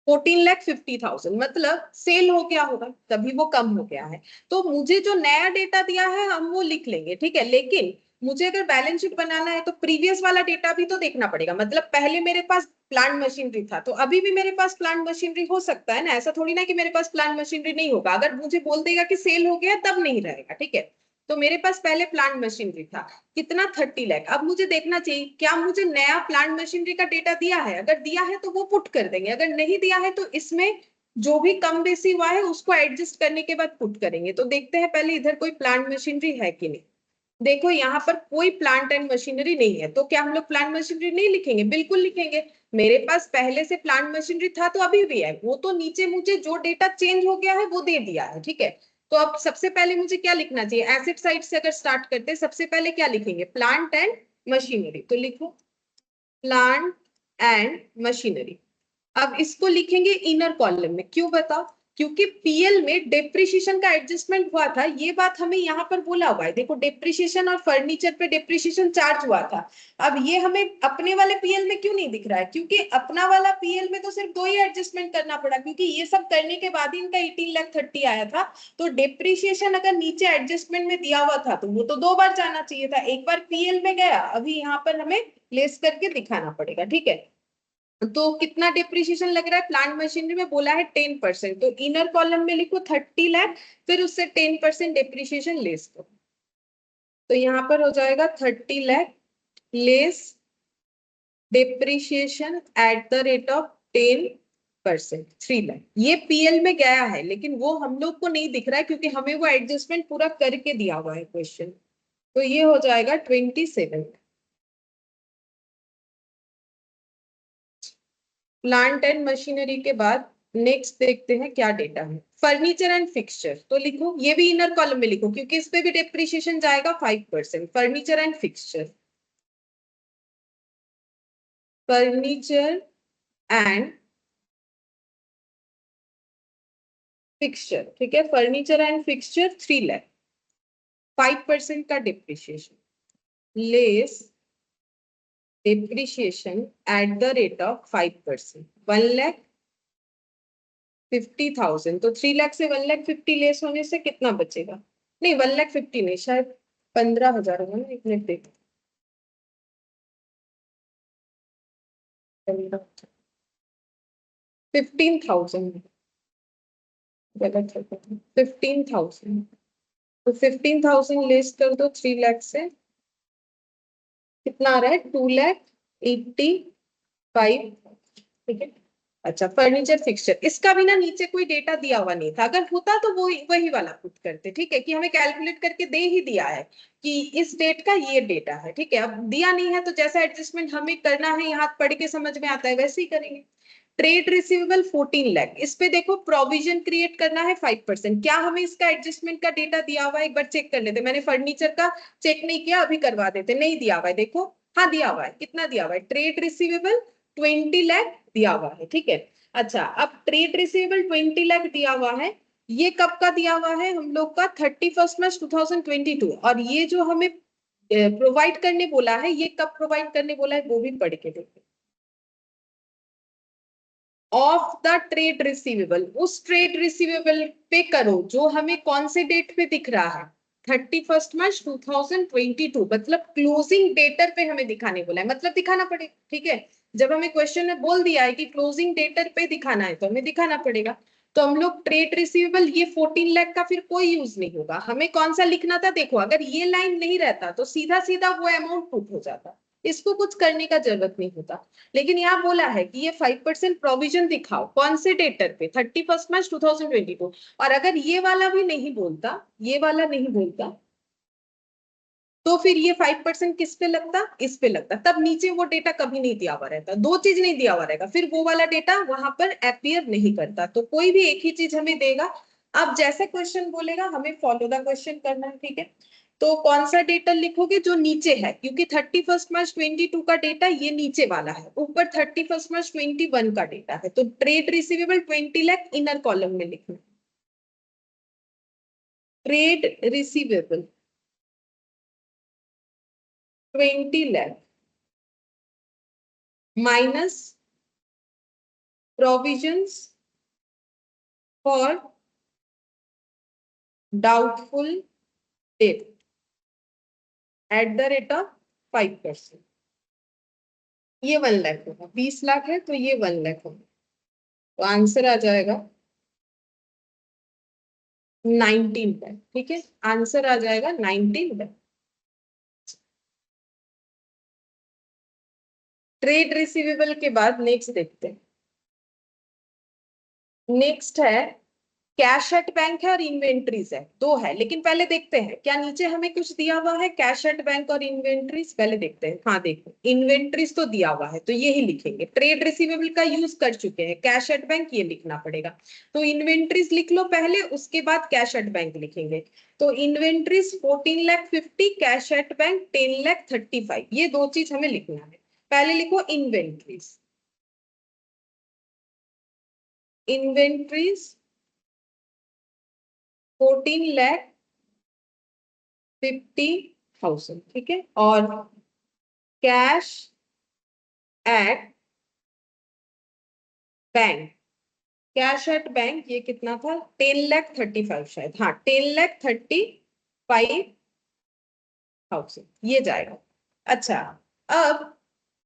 14,50,000, मतलब सेल हो गया होगा तभी वो कम हो गया है। तो मुझे जो नया डेटा दिया है हम वो लिख लेंगे, ठीक है, लेकिन मुझे अगर बैलेंस शीट बनाना है तो प्रीवियस वाला डेटा भी तो देखना पड़ेगा। मतलब पहले मेरे पास प्लांट मशीनरी था, तो अभी भी मेरे पास प्लांट मशीनरी हो सकता है ना, ऐसा थोड़ी ना कि मेरे पास प्लांट मशीनरी नहीं होगा। अगर मुझे बोल देगा कि सेल हो गया तब नहीं रहेगा, ठीक है। तो मेरे पास पहले प्लांट मशीनरी था, कितना, 30 लाख। अब मुझे देखना चाहिए क्या मुझे नया प्लांट मशीनरी का डेटा दिया है, अगर दिया है तो वो पुट कर देंगे, अगर नहीं दिया है तो इसमें जो भी कम बेसी हुआ है उसको एडजस्ट करने के बाद पुट करेंगे। तो देखते हैं पहले इधर कोई प्लांट मशीनरी है कि नहीं। देखो यहाँ पर कोई प्लांट एंड मशीनरी नहीं है, तो क्या हम लोग प्लांट मशीनरी नहीं लिखेंगे, बिल्कुल लिखेंगे। मेरे पास पहले से प्लांट मशीनरी था तो अभी भी है, वो तो नीचे मुझे जो डेटा चेंज हो गया है वो दे दिया है, ठीक है। तो अब सबसे पहले मुझे क्या लिखना चाहिए, एसेट साइड से अगर स्टार्ट करते हैं सबसे पहले क्या लिखेंगे, प्लांट एंड मशीनरी। तो लिखो प्लांट एंड मशीनरी। अब इसको लिखेंगे इनर कॉलम में, क्यों बताओ, क्योंकि पीएल में डेप्रिसिएशन का एडजस्टमेंट हुआ था, ये बात हमें यहाँ पर बोला हुआ है। देखो डेप्रिसिएशन और फर्नीचर पे डेप्रिसिएशन चार्ज हुआ था। अब ये हमें अपने वाले पीएल में क्यों नहीं दिख रहा है, क्योंकि अपना वाला पीएल में तो सिर्फ दो ही एडजस्टमेंट करना पड़ा, क्योंकि ये सब करने के बाद ही इनका 18,30,000 आया था। तो डेप्रिसिएशन अगर नीचे एडजस्टमेंट में दिया हुआ था तो वो तो दो बार जाना चाहिए था, एक बार पीएल में गया, अभी यहाँ पर हमें लेस करके दिखाना पड़ेगा, ठीक है। तो कितना डिप्रिसिएशन लग रहा है, प्लांट मशीनरी में बोला है 10%, तो इनर कॉलम में लिखो 30 लाख, फिर उससे 10% डिप्रिसिएशन लेस करो। तो यहाँ पर हो जाएगा 30 lakh less depreciation at the rate of 10%। 3 lakh ये पीएल में गया है, लेकिन वो हम लोग को नहीं दिख रहा है क्योंकि हमें वो एडजस्टमेंट पूरा करके दिया हुआ है क्वेश्चन। तो ये हो जाएगा 27। प्लांट एंड मशीनरी के बाद नेक्स्ट देखते हैं क्या डेटा है। फर्नीचर एंड फिक्सचर, तो लिखो, ये भी इनर कॉलम में लिखो क्योंकि इस पे भी डेप्रिसिएशन जाएगा 5%। Furniture and fixture, furniture and fixture, ठीक है, फर्नीचर एंड फिक्सचर 3 लाख, 5% का depreciation, less depreciation at the rate of 5%, 1,50,000। तो 3 लाख से 1,50,000 लेस होने से कितना बचेगा? नहीं, 1,50,000 नहीं, शायद 15,000 होगा ना। एक मिनट देखो, 15,000 गलत है, 15,000। तो 15,000 लेस कर दो 3 लाख से, कितना आ रहा है? 2,85,000, ठीक है। अच्छा, फर्नीचर फिक्सचर, इसका भी ना नीचे कोई डेटा दिया हुआ नहीं था, अगर होता तो वो वही वाला पुट करते, ठीक है, कि हमें कैलकुलेट करके दे ही दिया है कि इस डेट का ये डेटा है, ठीक है। अब दिया नहीं है तो जैसा एडजस्टमेंट हमें करना है यहाँ पढ़ के समझ में आता है वैसे ही करेंगे। ट्रेड रिसीवेबल 14 लाख, इस पे देखो प्रोविजन क्रिएट करना है 5%। क्या हमें इसका एडजस्टमेंट का डेटा दिया हुआ है? एक बार चेक कर लेते, मैंने फर्नीचर का चेक नहीं किया, अभी करवा देते। नहीं दिया हुआ है, देखो, हाँ दिया हुआ है। कितना दिया हुआ है? ट्रेड रिसीवेबल 20 लाख दिया हुआ है, ठीक है। अच्छा, अब ट्रेड रिसीवेबल 20 लाख दिया हुआ है, ये कब का दिया हुआ है हम लोग का? 31 मार्च 2022। और ये जो हमें प्रोवाइड करने बोला है, ये कब प्रोवाइड करने बोला है वो भी पढ़ के देखो। ऑफ द ट्रेड रिसीवेबल, उस ट्रेड रिसीवेबल पे करो जो हमें कौन से डेट पे दिख रहा है? 31 मार्च 2022, मतलब क्लोजिंग डेटर पे हमें दिखाने बोला है, मतलब दिखाना पड़ेगा, ठीक है। जब हमें क्वेश्चन में बोल दिया है कि क्लोजिंग डेटर पे दिखाना है तो हमें दिखाना पड़ेगा। तो हम लोग ट्रेड रिसीवेबल ये 14 लाख का फिर कोई यूज नहीं होगा। हमें कौन सा लिखना था? देखो, अगर ये लाइन नहीं रहता तो सीधा सीधा वो अमाउंट पुट हो जाता, इसको कुछ करने का जरूरत नहीं होता। लेकिन यहाँ बोला है कि ये 5% प्रोविजन दिखाओ, कौन से डेटर पे? 31 मार्च 2022। और अगर ये वाला भी नहीं बोलता, ये वाला नहीं बोलता, तो फिर ये 5% किस पे लगता? इस पे लगता, तब नीचे वो डेटा कभी नहीं दिया हुआ रहता। दो चीज नहीं दिया हुआ रहेगा, फिर वो वाला डेटा वहां पर अपीयर नहीं करता। तो कोई भी एक ही चीज हमें देगा। अब जैसे क्वेश्चन बोलेगा हमें फॉलो द क्वेश्चन करना है, ठीक है। तो कौन सा डेटा लिखोगे? जो नीचे है, क्योंकि 31 मार्च 22 का डेटा ये नीचे वाला है, ऊपर 31 मार्च 21 का डेटा है। तो trade receivable 20 lakh inner column में लिखना। Trade receivable 20 lakh minus provisions for doubtful debt at the rate of 5%। ये 1 लाख होगा, 20 लाख है तो ये 1 लाख होगा। तो आंसर आ जाएगा 19 लाख, ठीक है। आंसर आ जाएगा 19 लाख। ट्रेड रिसीवेबल के बाद नेक्स्ट देखते हैं। नेक्स्ट है कैश एट बैंक है और इन्वेंट्रीज है, दो है। लेकिन पहले देखते हैं क्या नीचे हमें कुछ दिया हुआ है। कैश एट बैंक और इन्वेंट्रीज पहले देखते हैं। हाँ देखो, इन्वेंट्रीज तो दिया हुआ है तो ये ही लिखेंगे। ट्रेड रिसीवेबल का यूज कर चुके हैं, कैश एट बैंक ये लिखना पड़ेगा। तो इन्वेंट्रीज लिख लो पहले, उसके बाद कैश एट बैंक लिखेंगे। तो inventories 14 lakh 50, cash at bank 10 lakh 35, ये दो चीज हमें लिखना है। पहले लिखो इन्वेंट्रीज। इन्वेंट्रीज 14 लाख 50,000, ठीक है। और cash at bank, cash at bank ये कितना था? 10 लाख 35 शायद, हाँ 10 लाख 35,000 ये जाएगा। अच्छा, अब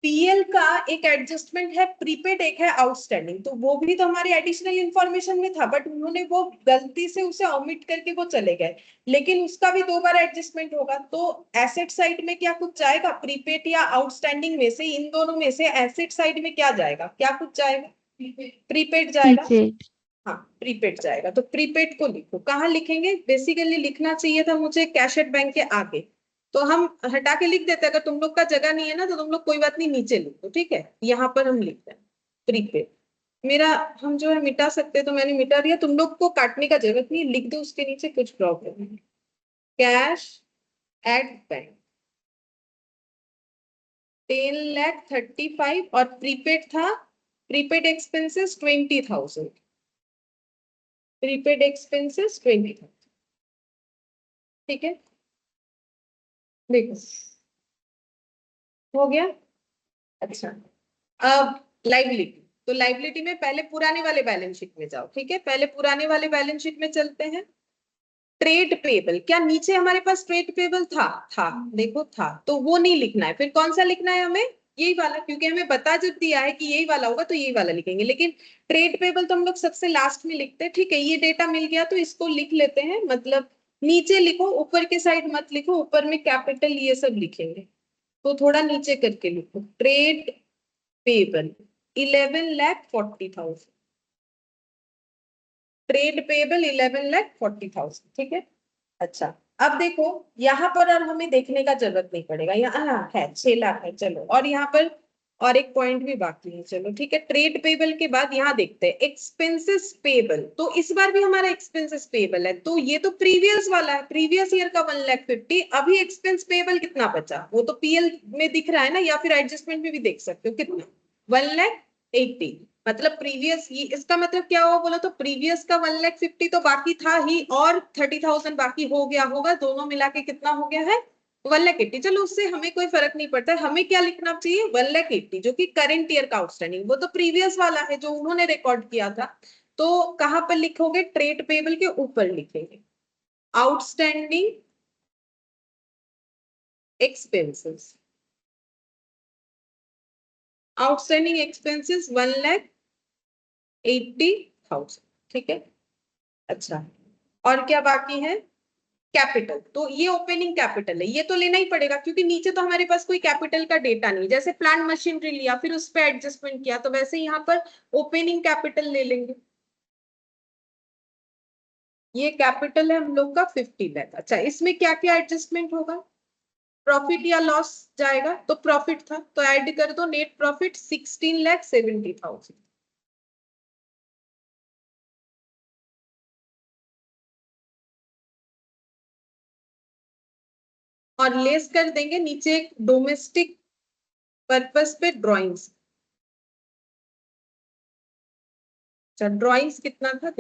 पीएल का एक एडजस्टमेंट है प्रीपेड, एक है आउटस्टैंडिंग। तो वो भी तो हमारे एडिशनल इंफॉर्मेशन में था, बट उन्होंने वो गलती से उसे ओमिट करके वो चले गए। लेकिन उसका भी 2 बार एडजस्टमेंट होगा। तो एसेट साइड में क्या कुछ जाएगा? प्रीपेड या आउटस्टैंडिंग में से, इन दोनों में से एसेट साइड में क्या जाएगा? क्या कुछ जाएगा? प्रीपेड जाएगा। प्रीपेड। हाँ प्रीपेड जाएगा, तो प्रीपेड को लिखो। कहाँ लिखेंगे? बेसिकली लिखना चाहिए था मुझे कैश एट बैंक के आगे, तो हम हटा के लिख देते हैं। अगर तुम लोग का जगह नहीं है ना तो तुम लोग कोई बात नहीं नीचे लिखो, ठीक है। यहाँ पर हम लिख रहे हैं प्रीपेड। मेरा हम जो है मिटा सकते हैं, तो मैंने मिटा दिया। तुम लोग को काटने का जरूरत नहीं, लिख दो उसके नीचे, कुछ प्रॉब्लम नहीं। कैश एट बैंक 10,35,000 और प्रीपेड था, प्रीपेड एक्सपेंसेस 20,000, प्रीपेड एक्सपेंसेस 20,000, ठीक है। देखो हो गया। अच्छा, अब लाइबिलिटी। तो लाइबिलिटी में पहले पुराने वाले बैलेंस शीट में जाओ, ठीक है। पहले पुराने वाले बैलेंस शीट में चलते हैं। ट्रेड पेबल, क्या नीचे हमारे पास ट्रेड पेबल था देखो था, तो वो नहीं लिखना है। फिर कौन सा लिखना है हमें? यही वाला, क्योंकि हमें बता जब दिया है कि यही वाला होगा तो यही वाला लिखेंगे। लेकिन ट्रेड पेबल तो हम लोग सबसे लास्ट में लिखते हैं, ठीक है। ये डेटा मिल गया तो इसको लिख लेते हैं, मतलब नीचे लिखो, ऊपर के साइड मत लिखो। ऊपर में कैपिटल ये सब लिखेंगे, तो थोड़ा नीचे करके लिखो। ट्रेड पेबल 11,40,000, ट्रेड पेबल 11,40,000, ठीक है। अच्छा, अब देखो यहाँ पर और हमें देखने का जरूरत नहीं पड़ेगा, यहाँ है 6 लाख है, चलो। और यहाँ पर और एक पॉइंट भी बाकी है, चलो ठीक है। ट्रेड पेबल के बाद यहाँ देखते हैं एक्सपेंसेस पेबल। तो इस बार भी हमारा एक्सपेंसेस पेबल है, तो ये तो प्रीवियस वाला है, प्रीवियस ईयर का 1,50,000। अभी एक्सपेंस पेबल कितना बचा, वो तो पीएल में दिख रहा है ना, या फिर एडजस्टमेंट में भी देख सकते हो कितना, 1,80,000। मतलब प्रीवियस, ये इसका मतलब क्या हुआ बोला तो, प्रीवियस का 1,50,000 तो बाकी था ही, और 30,000 बाकी हो गया होगा, दोनों मिला के कितना हो गया है? 1,80,000। चलो उससे हमें कोई फर्क नहीं पड़ता है, हमें क्या लिखना चाहिए? 1,80,000, जो कि करंट ईयर का आउटस्टैंडिंग, वो तो प्रीवियस वाला है जो उन्होंने रिकॉर्ड किया था। तो कहां पर लिखोगे? ट्रेड पेबल के ऊपर लिखेंगे आउटस्टैंडिंग एक्सपेंसेस, आउटस्टैंडिंग एक्सपेंसेस 1,80,000, ठीक है। अच्छा, और क्या बाकी है? कैपिटल, तो ये ओपनिंग कैपिटल है, ये तो लेना ही पड़ेगा, क्योंकि नीचे तो हमारे पास कोई कैपिटल का डेटा नहीं। जैसे प्लांट मशीनरी लिया फिर उस पर एडजस्टमेंट किया, तो वैसे यहाँ पर ओपनिंग कैपिटल ले लेंगे। ये कैपिटल है हम लोग का 50 लाख। अच्छा, इसमें क्या क्या एडजस्टमेंट होगा? प्रॉफिट या लॉस जाएगा, तो प्रॉफिट था तो ऐड कर दो, नेट प्रॉफिट 16,70,000। और लेस कर देंगे नीचे एक डोमेस्टिक पर्पस पे ड्रॉइंग्स। अच्छा, ड्रॉइंग्स कितना था?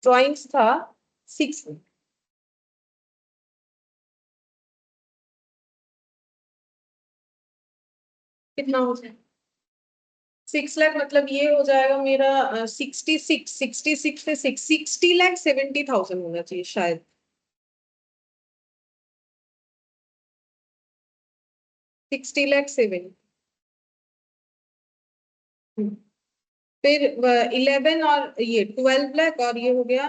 ड्रॉइंग्स था 6, कितना हो जाएगा? 6 लाख, मतलब ये हो जाएगा मेरा 66 से 60,70,000 होना चाहिए शायद। 60,70,000। फिर 11 और ये 12 लाख, और ये हो गया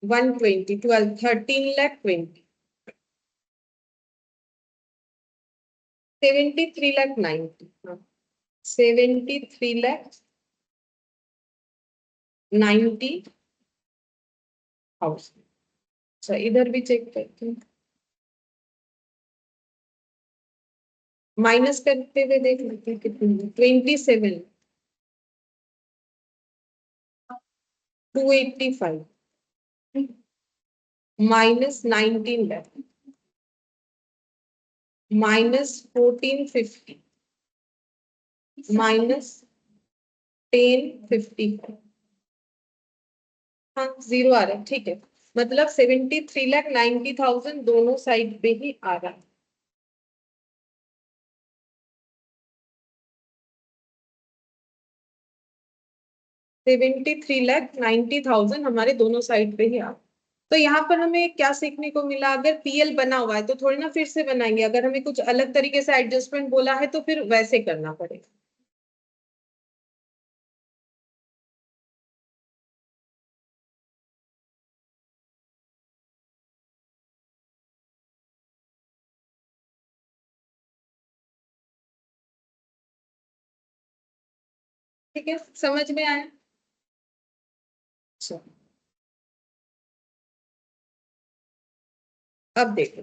120, 12, 13,20,000, 73,90,000, हाँ 73,90,000। अच्छा, इधर भी चेक करते हैं, माइनस करते हुए देख लेते हैं कितनी। 27, 285 माइनस 19 लाख माइनस 1450 माइनस 1050। हाँ जीरो आ रहा है, ठीक है। मतलब 73,90,000 दोनों साइड पे ही आ रहा है। 73,90,000 हमारे दोनों साइड पे ही आ रहा है। तो यहाँ पर हमें क्या सीखने को मिला? अगर पीएल बना हुआ है तो थोड़ी ना फिर से बनाएंगे, अगर हमें कुछ अलग तरीके से एडजस्टमेंट बोला है तो फिर वैसे करना पड़ेगा। ठीक है, समझ में आया? अच्छा, अब देखो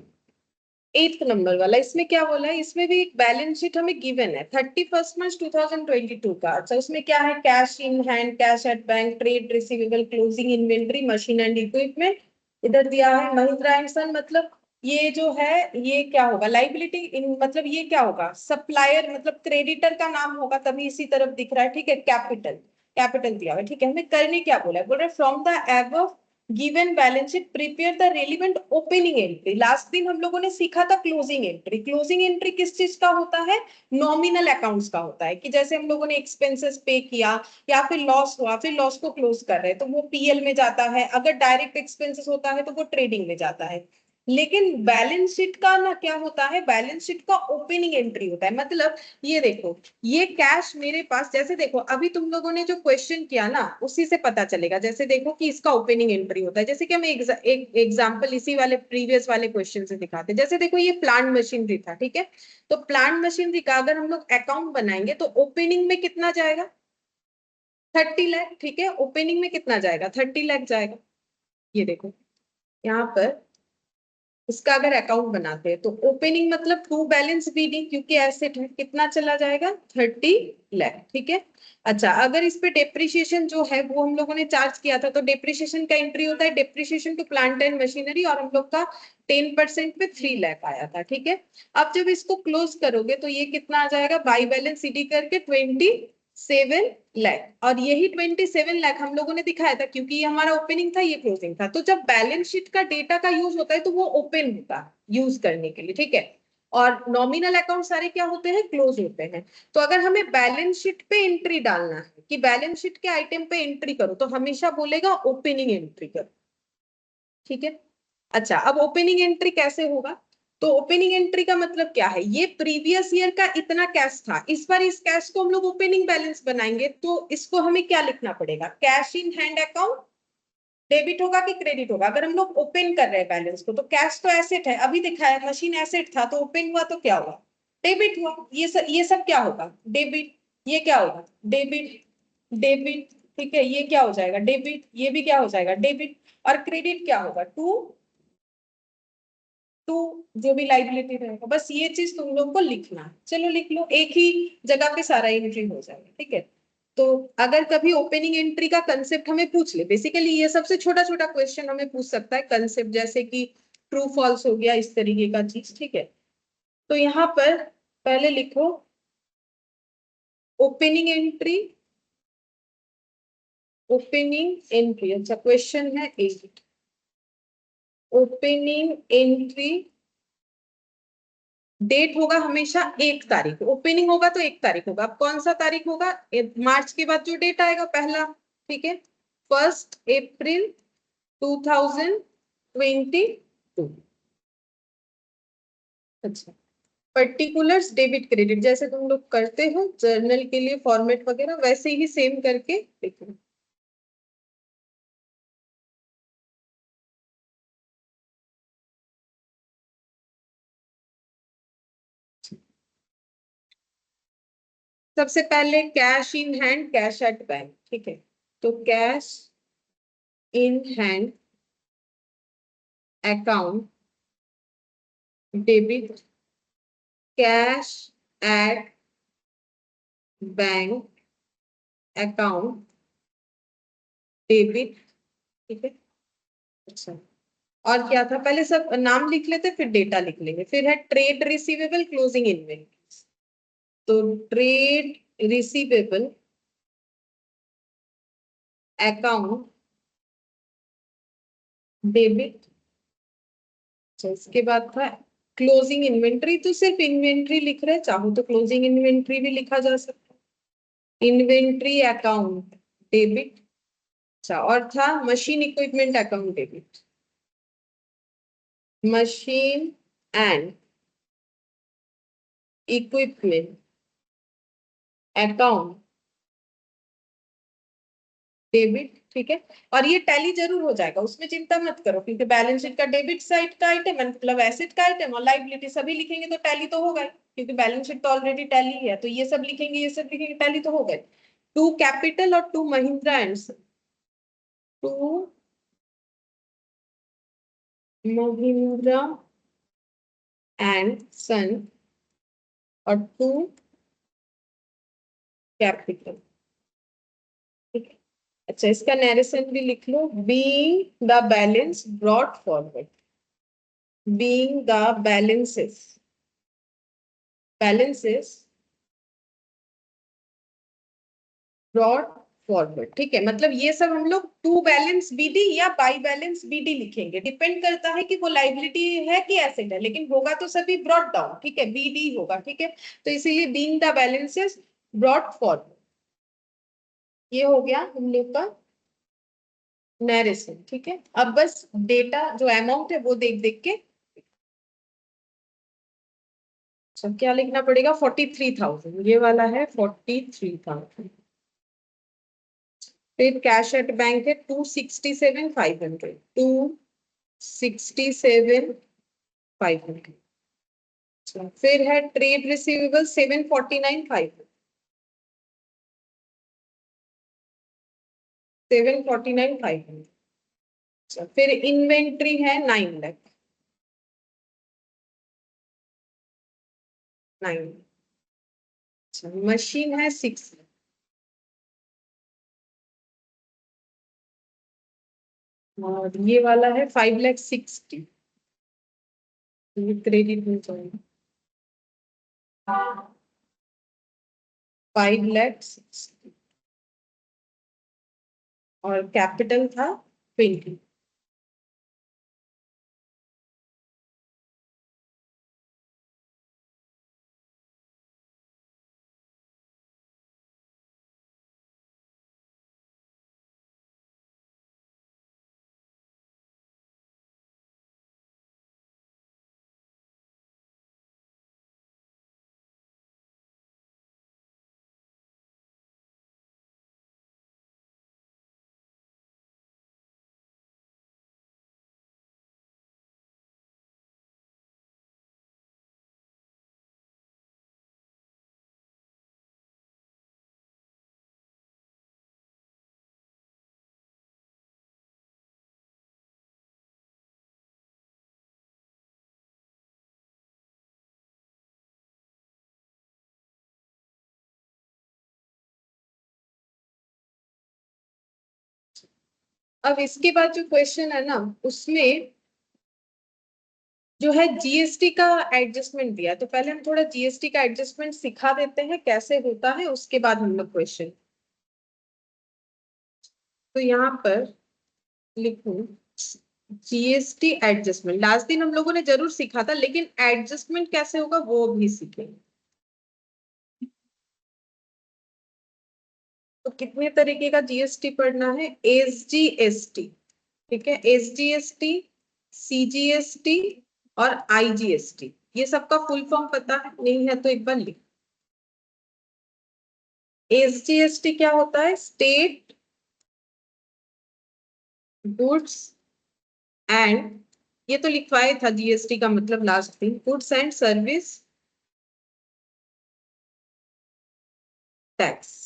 8th नंबर वाला, इसमें क्या बोला है, इसमें भी एक बैलेंस शीट हमें गिवन है 31 मार्च 2022 का। अच्छा, उसमें क्या है, cash in hand, cash at bank, trade receivable, closing inventory, machine and equipment. इधर दिया है महिंद्रा एंड सन, मतलब ये जो है ये क्या होगा, लाइबिलिटी इन, मतलब ये क्या होगा, सप्लायर मतलब क्रेडिटर का नाम होगा, तभी इसी तरफ दिख रहा है। ठीक है, कैपिटल, कैपिटल दिया हुआ है। ठीक है, हमें करने क्या बोला है, बोल रहे from the above given balance sheet prepare the relevant opening entry. Last दिन हम लोगों ने सीखा था क्लोजिंग एंट्री। क्लोजिंग एंट्री किस चीज का होता है, नॉमिनल अकाउंट्स का होता है, कि जैसे हम लोगों ने एक्सपेंसेस पे किया या फिर लॉस हुआ, फिर लॉस को क्लोज कर रहे हैं तो वो पीएल में जाता है, अगर डायरेक्ट एक्सपेंसेस होता है तो वो ट्रेडिंग में जाता है। लेकिन बैलेंस शीट का ना क्या होता है, बैलेंस शीट का ओपनिंग एंट्री होता है। मतलब ये देखो, ये कैश मेरे पास, जैसे देखो अभी तुम लोगों ने जो क्वेश्चन किया ना उसी से पता चलेगा। जैसे देखो कि इसका ओपनिंग एंट्री होता है, जैसे कि हम एक एग्जांपल इसी वाले प्रीवियस वाले क्वेश्चन से दिखाते हैं। जैसे देखो ये प्लांट मशीनरी था, ठीक है, तो प्लांट मशीनरी का अगर हम लोग अकाउंट बनाएंगे तो ओपनिंग में कितना जाएगा, 30 लाख। ठीक है, ओपनिंग में कितना जाएगा, 30 लाख जाएगा। ये देखो यहाँ पर इसका अगर अकाउंट बनाते हैं तो ओपनिंग मतलब टू बैलेंस बीडिंग, क्योंकि एसेट है, कितना चला जाएगा, 30 लाख। ठीक है, अच्छा अगर इस पे डेप्रिसिएशन जो है वो हम लोगों ने चार्ज किया था, तो डेप्रिसिएशन का एंट्री होता है depreciation to plant and machinery, और हम लोग का 10% पे 3 लाख आया था। ठीक है, अब जब इसको क्लोज करोगे तो ये कितना आ जाएगा, बाई बैलेंस सीडी करके 27 लाख, और यही 27 लाख हम लोगों ने दिखाया था क्योंकि ये हमारा ओपनिंग था, ये क्लोजिंग था। तो जब बैलेंस शीट का डेटा का यूज होता है तो वो ओपन होता है यूज करने के लिए। ठीक है, और नॉमिनल अकाउंट सारे क्या होते हैं, क्लोज होते हैं। तो अगर हमें बैलेंस शीट पे एंट्री डालना है कि बैलेंस शीट के आइटम पे एंट्री करो, तो हमेशा बोलेगा ओपनिंग एंट्री करो। ठीक है, अच्छा अब ओपनिंग एंट्री कैसे होगा, तो ओपनिंग एंट्री का मतलब क्या है, ये प्रीवियस ईयर का इतना कैश था, इस बार इस कैश को हम लोग ओपनिंग बैलेंस बनाएंगे, तो इसको हमें क्या लिखना पड़ेगा, cash in hand account, debit होगा कि क्रेडिट होगा। अगर हम लोग ओपन कर रहे हैं बैलेंस को, तो कैश तो एसेट है, अभी दिखाया मशीन एसेट था, तो ओपन हुआ तो क्या हुआ, डेबिट हुआ। ये सब क्या होगा, डेबिट, ये क्या होगा, डेबिट, डेबिट। ठीक है, ये क्या हो जाएगा, डेबिट, ये भी क्या हो जाएगा, डेबिट। और क्रेडिट क्या होगा, टू जो भी लाइबिलिटी रहेगा। बस ये चीज तुम लोग को लिखना है, चलो लिख लो, एक ही जगह पे सारा एंट्री हो जाएगा। ठीक है, तो अगर कभी ओपनिंग एंट्री का कंसेप्ट हमें पूछ ले, बेसिकली ये सबसे छोटा छोटा क्वेश्चन हमें पूछ सकता है कंसेप्ट, जैसे कि ट्रू फॉल्स हो गया, इस तरीके का चीज। ठीक है, तो यहाँ पर पहले लिखो ओपनिंग एंट्री, ओपनिंग एंट्री। अच्छा क्वेश्चन है एक, ओपनिंग एंट्री डेट होगा हमेशा 1 तारीख, ओपनिंग होगा तो 1 तारीख होगा। अब कौन सा तारीख होगा, मार्च के बाद जो डेट आएगा पहला। ठीक है, 1 अप्रैल 2022। अच्छा, पर्टिकुलर्स डेबिट क्रेडिट, जैसे तुम लोग करते हो जर्नल के लिए फॉर्मेट वगैरह, वैसे ही सेम करके लिखो। सबसे पहले cash in hand, cash at bank. ठीक है, तो cash in hand account debit, cash at bank account debit. ठीक है, अच्छा और क्या था, पहले सब नाम लिख लेते फिर डेटा लिख लेंगे। फिर है ट्रेड रिसीवेबल, क्लोजिंग इन्वेंटरी। तो ट्रेड रिसीवेबल अकाउंट डेबिट। अच्छा, इसके बाद था क्लोजिंग इन्वेंट्री, तो सिर्फ इन्वेंट्री लिख रहे, चाहो तो क्लोजिंग इन्वेंट्री भी लिखा जा सकता है। Inventory account debit. अच्छा, और था machine equipment account debit, machine and equipment account debit. ठीक है, और ये टैली जरूर हो जाएगा, उसमें चिंता मत करो, क्योंकि बैलेंस शीट का डेबिट साइड का आइटम मतलब एसेट का आइटम, और लाइबिलिटी सभी लिखेंगे तो टैली तो होगा ही, क्योंकि बैलेंस शीट तो ऑलरेडी टैली है, तो ये सब लिखेंगे, ये सब लिखेंगे, टैली तो होगा ही। टू कैपिटल और to Mahindra and son, to Mahindra and son और टू कैपिटल, ठीक है। अच्छा, इसका नरेशन भी लिख लो। Being the balance brought forward, being the balances brought forward, ठीक है। मतलब ये सब हम लोग टू बैलेंस बीडी या बाई बैलेंस बीडी लिखेंगे, डिपेंड करता है कि वो लाइबिलिटी है कि एसेट है, लेकिन होगा तो सभी ब्रॉट डाउन, ठीक है, बीडी होगा, ठीक है। तो इसीलिए being the balances brought forward, ये हो गया हम लोग का नरेशन, ठीक है। अब बस डेटा जो अमाउंट है वो देख देख के, अच्छा क्या लिखना पड़ेगा, 43,000, ये वाला है 43,000। फिर कैश एट बैंक है 267,500, 267,500। फिर है ट्रेड रिसीवेबल 749,500, 749,500। फिर इन्वेंट्री है 9 लाख, 9। अच्छा, मशीन है 6 लाख, और ये वाला है 5,60,000, ये क्रेडिट में जाएगा 5,60,000, और कैपिटल था 20। अब इसके बाद जो क्वेश्चन है ना, उसमें जो है जीएसटी का एडजस्टमेंट दिया, तो पहले हम थोड़ा जीएसटी का एडजस्टमेंट सिखा देते हैं कैसे होता है, उसके बाद हम लोग क्वेश्चन। तो यहाँ पर लिखूं जीएसटी एडजस्टमेंट, लास्ट दिन हम लोगों ने जरूर सीखा था, लेकिन एडजस्टमेंट कैसे होगा वो भी सीखेंगे। तो कितने तरीके का जीएसटी पढ़ना है, एसजीएसटी, ठीक है, एसजीएसटी, सीजीएसटी और आईजीएसटी। ये सबका फुल फॉर्म पता है, नहीं है तो एक बार लिख। एसजीएसटी क्या होता है, स्टेट गुड्स एंड, ये तो लिखवाया था जीएसटी का मतलब लास्ट दिन, गुड्स एंड सर्विस टैक्स,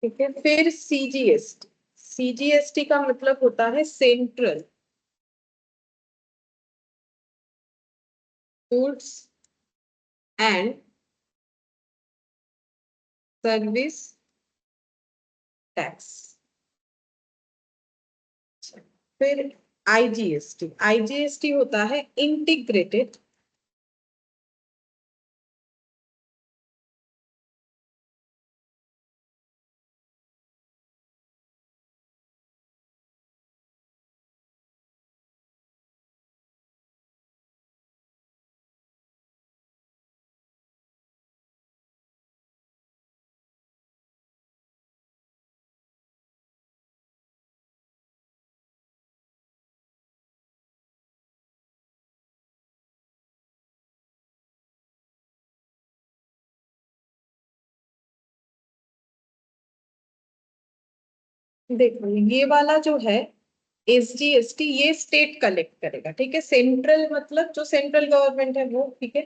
ठीक है। फिर सीजीएसटी, सीजीएसटी का मतलब होता है central goods and service tax. फिर आईजीएसटी, आईजीएसटी होता है इंटीग्रेटेड देखो ये वाला जो है एसजीएसटी, ये स्टेट कलेक्ट करेगा, ठीक है। सेंट्रल मतलब जो सेंट्रल गवर्नमेंट है वो, ठीक है।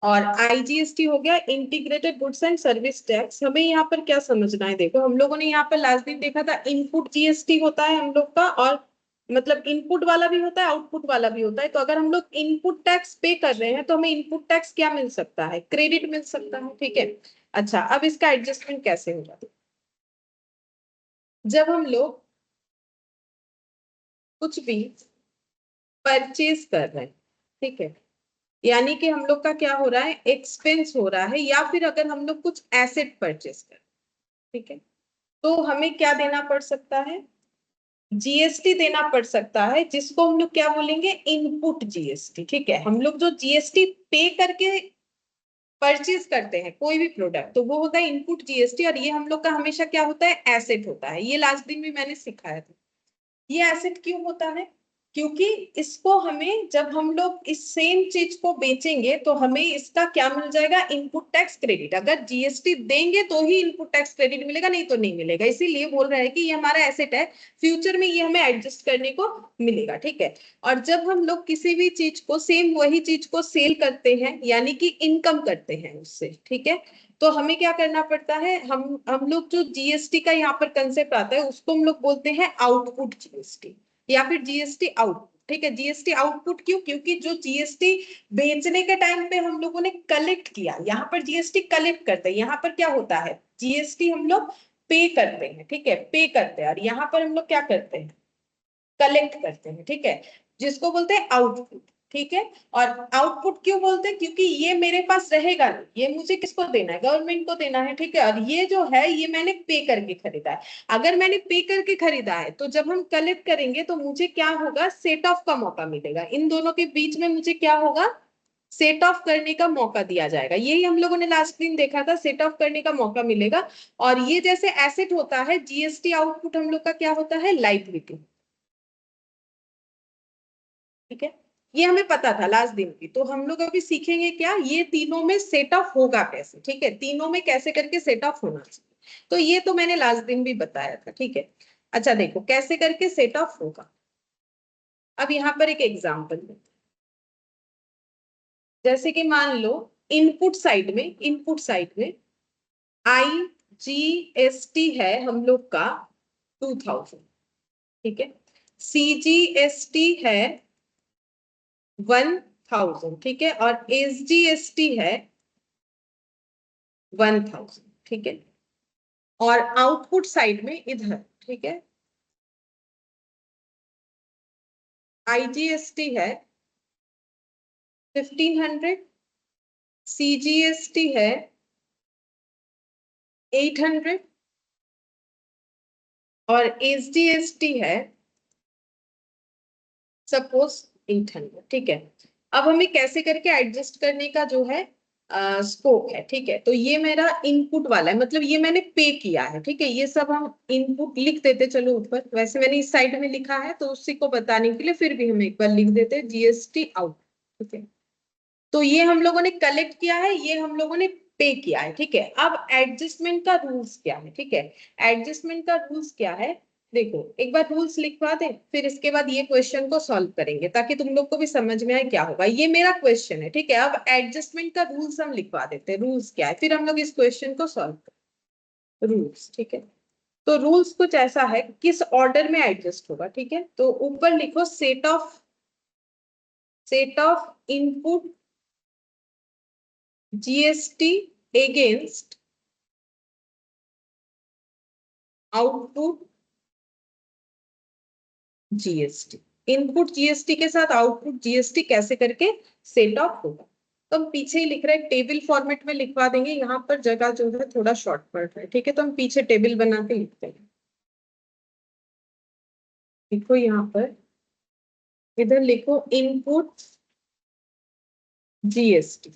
और आईजीएसटी हो गया integrated goods and service tax. हमें यहाँ पर क्या समझना है, देखो हम लोगों ने यहाँ पर लास्ट दिन देखा था इनपुट जीएसटी होता है हम लोग का, और मतलब इनपुट वाला भी होता है आउटपुट वाला भी होता है। तो अगर हम लोग इनपुट टैक्स पे कर रहे हैं तो हमें इनपुट टैक्स क्या मिल सकता है, क्रेडिट मिल सकता है, ठीक है। अच्छा, अब इसका एडजस्टमेंट कैसे होगा, जब हम लोग कुछ भी परचेज कर रहे हैं, ठीक है, यानी कि हम लोग का क्या हो रहा है, एक्सपेंस हो रहा है, या फिर अगर हम लोग कुछ एसेट परचेज कर, ठीक है, तो हमें क्या देना पड़ सकता है, जीएसटी देना पड़ सकता है, जिसको हम लोग क्या बोलेंगे, इनपुट जीएसटी, ठीक है। हम लोग जो जीएसटी पे करके परचेज करते हैं कोई भी प्रोडक्ट, तो वो होता है इनपुट जीएसटी, और ये हम लोग का हमेशा क्या होता है, एसेट होता है। ये लास्ट दिन भी मैंने सिखाया था। ये एसेट क्यों होता है, क्योंकि इसको हमें जब हम लोग इस सेम चीज को बेचेंगे तो हमें इसका क्या मिल जाएगा, इनपुट टैक्स क्रेडिट। अगर जीएसटी देंगे तो ही इनपुट टैक्स क्रेडिट मिलेगा, नहीं तो नहीं मिलेगा। इसीलिए बोल रहे हैं कि ये हमारा एसेट है, फ्यूचर में ये हमें एडजस्ट करने को मिलेगा, ठीक है। और जब हम लोग किसी भी चीज को, सेम वही चीज को सेल करते हैं, यानी कि इनकम करते हैं उससे, ठीक है, तो हमें क्या करना पड़ता है, हम लोग जो जीएसटी का यहाँ पर कंसेप्ट आता है उसको हम लोग बोलते हैं आउटपुट जीएसटी या फिर जीएसटी आउटपुट, ठीक है। जीएसटी आउटपुट क्यों, क्योंकि जो जीएसटी बेचने के टाइम पे हम लोगों ने कलेक्ट किया, यहाँ पर जीएसटी कलेक्ट करते हैं, यहाँ पर क्या होता है, जीएसटी हम लोग पे करते हैं, ठीक है, पे करते हैं, और यहाँ पर हम लोग क्या करते हैं, कलेक्ट करते हैं, ठीक है, जिसको बोलते हैं आउटपुट, ठीक है। और आउटपुट क्यों बोलते हैं, क्योंकि ये मेरे पास रहेगा नहीं, ये मुझे किसको देना है, गवर्नमेंट को देना है, ठीक है। और ये जो है ये मैंने पे करके खरीदा है। अगर मैंने पे करके खरीदा है तो जब हम कलेक्ट करेंगे तो मुझे क्या होगा, सेट ऑफ का मौका मिलेगा, इन दोनों के बीच में मुझे क्या होगा, सेट ऑफ करने का मौका दिया जाएगा। यही हम लोगों ने लास्ट दिन देखा था, सेट ऑफ करने का मौका मिलेगा। और ये जैसे एसेट होता है, जीएसटी आउटपुट हम लोग का क्या होता है, लाइबिलिटी, ठीक है। ये हमें पता था लास्ट दिन की, तो हम लोग अभी सीखेंगे क्या, ये तीनों में सेट ऑफ होगा कैसे, ठीक है, तीनों में कैसे करके सेट ऑफ होना चाहिए। तो ये तो मैंने लास्ट दिन भी बताया था, ठीक है। अच्छा देखो कैसे करके सेट ऑफ होगा। अब यहाँ पर एक एग्जांपल है, जैसे कि मान लो इनपुट साइड में IGST है हम लोग का 2000, ठीक है, CGST है 1000, ठीक है, और SGST है 1000, ठीक है। और आउटपुट साइड में इधर, ठीक है, IGST है 1500, CGST है 800 और SGST है सपोज 800, ठीक है। अब हमें कैसे करके एडजस्ट करने का जो है स्कोप है, ठीक है। तो ये मेरा इनपुट वाला है, मतलब ये मैंने पे किया है, ठीक है। ये सब हम इनपुट लिख देते, चलो ऊपर, वैसे मैंने इस साइड में लिखा है तो उसी को बताने के लिए फिर भी हम एक बार लिख देते हैं जीएसटी आउट, ठीक है। तो ये हम लोगों ने कलेक्ट किया है, ये हम लोगों ने पे किया है, ठीक है। अब एडजस्टमेंट का रूल्स क्या है, ठीक है, एडजस्टमेंट का रूल्स क्या है, देखो एक बार रूल्स लिखवा दे, फिर इसके बाद ये क्वेश्चन को सॉल्व करेंगे ताकि तुम लोग को भी समझ में आए क्या होगा। ये मेरा क्वेश्चन है, ठीक है। अब एडजस्टमेंट का रूल्स हम लिखवा देते हैं, रूल्स क्या है, फिर हम लोग इस क्वेश्चन को सॉल्व करें। रूल्स, ठीक है। तो रूल्स कुछ ऐसा है, किस ऑर्डर में एडजस्ट होगा, ठीक है। तो ऊपर लिखो set of input GST against output GST. Input GST के साथ आउटपुट जीएसटी कैसे करके सेट ऑफ होगा, तो हम पीछे ही लिख रहे हैं, टेबल फॉर्मेट में लिखवा देंगे। यहाँ पर जगह जो है थोड़ा शॉर्ट पड़ रहा है, ठीक है, तो हम पीछे टेबल बना के लिखते हैं। लिखो यहाँ पर, इधर लिखो इनपुट जीएसटी,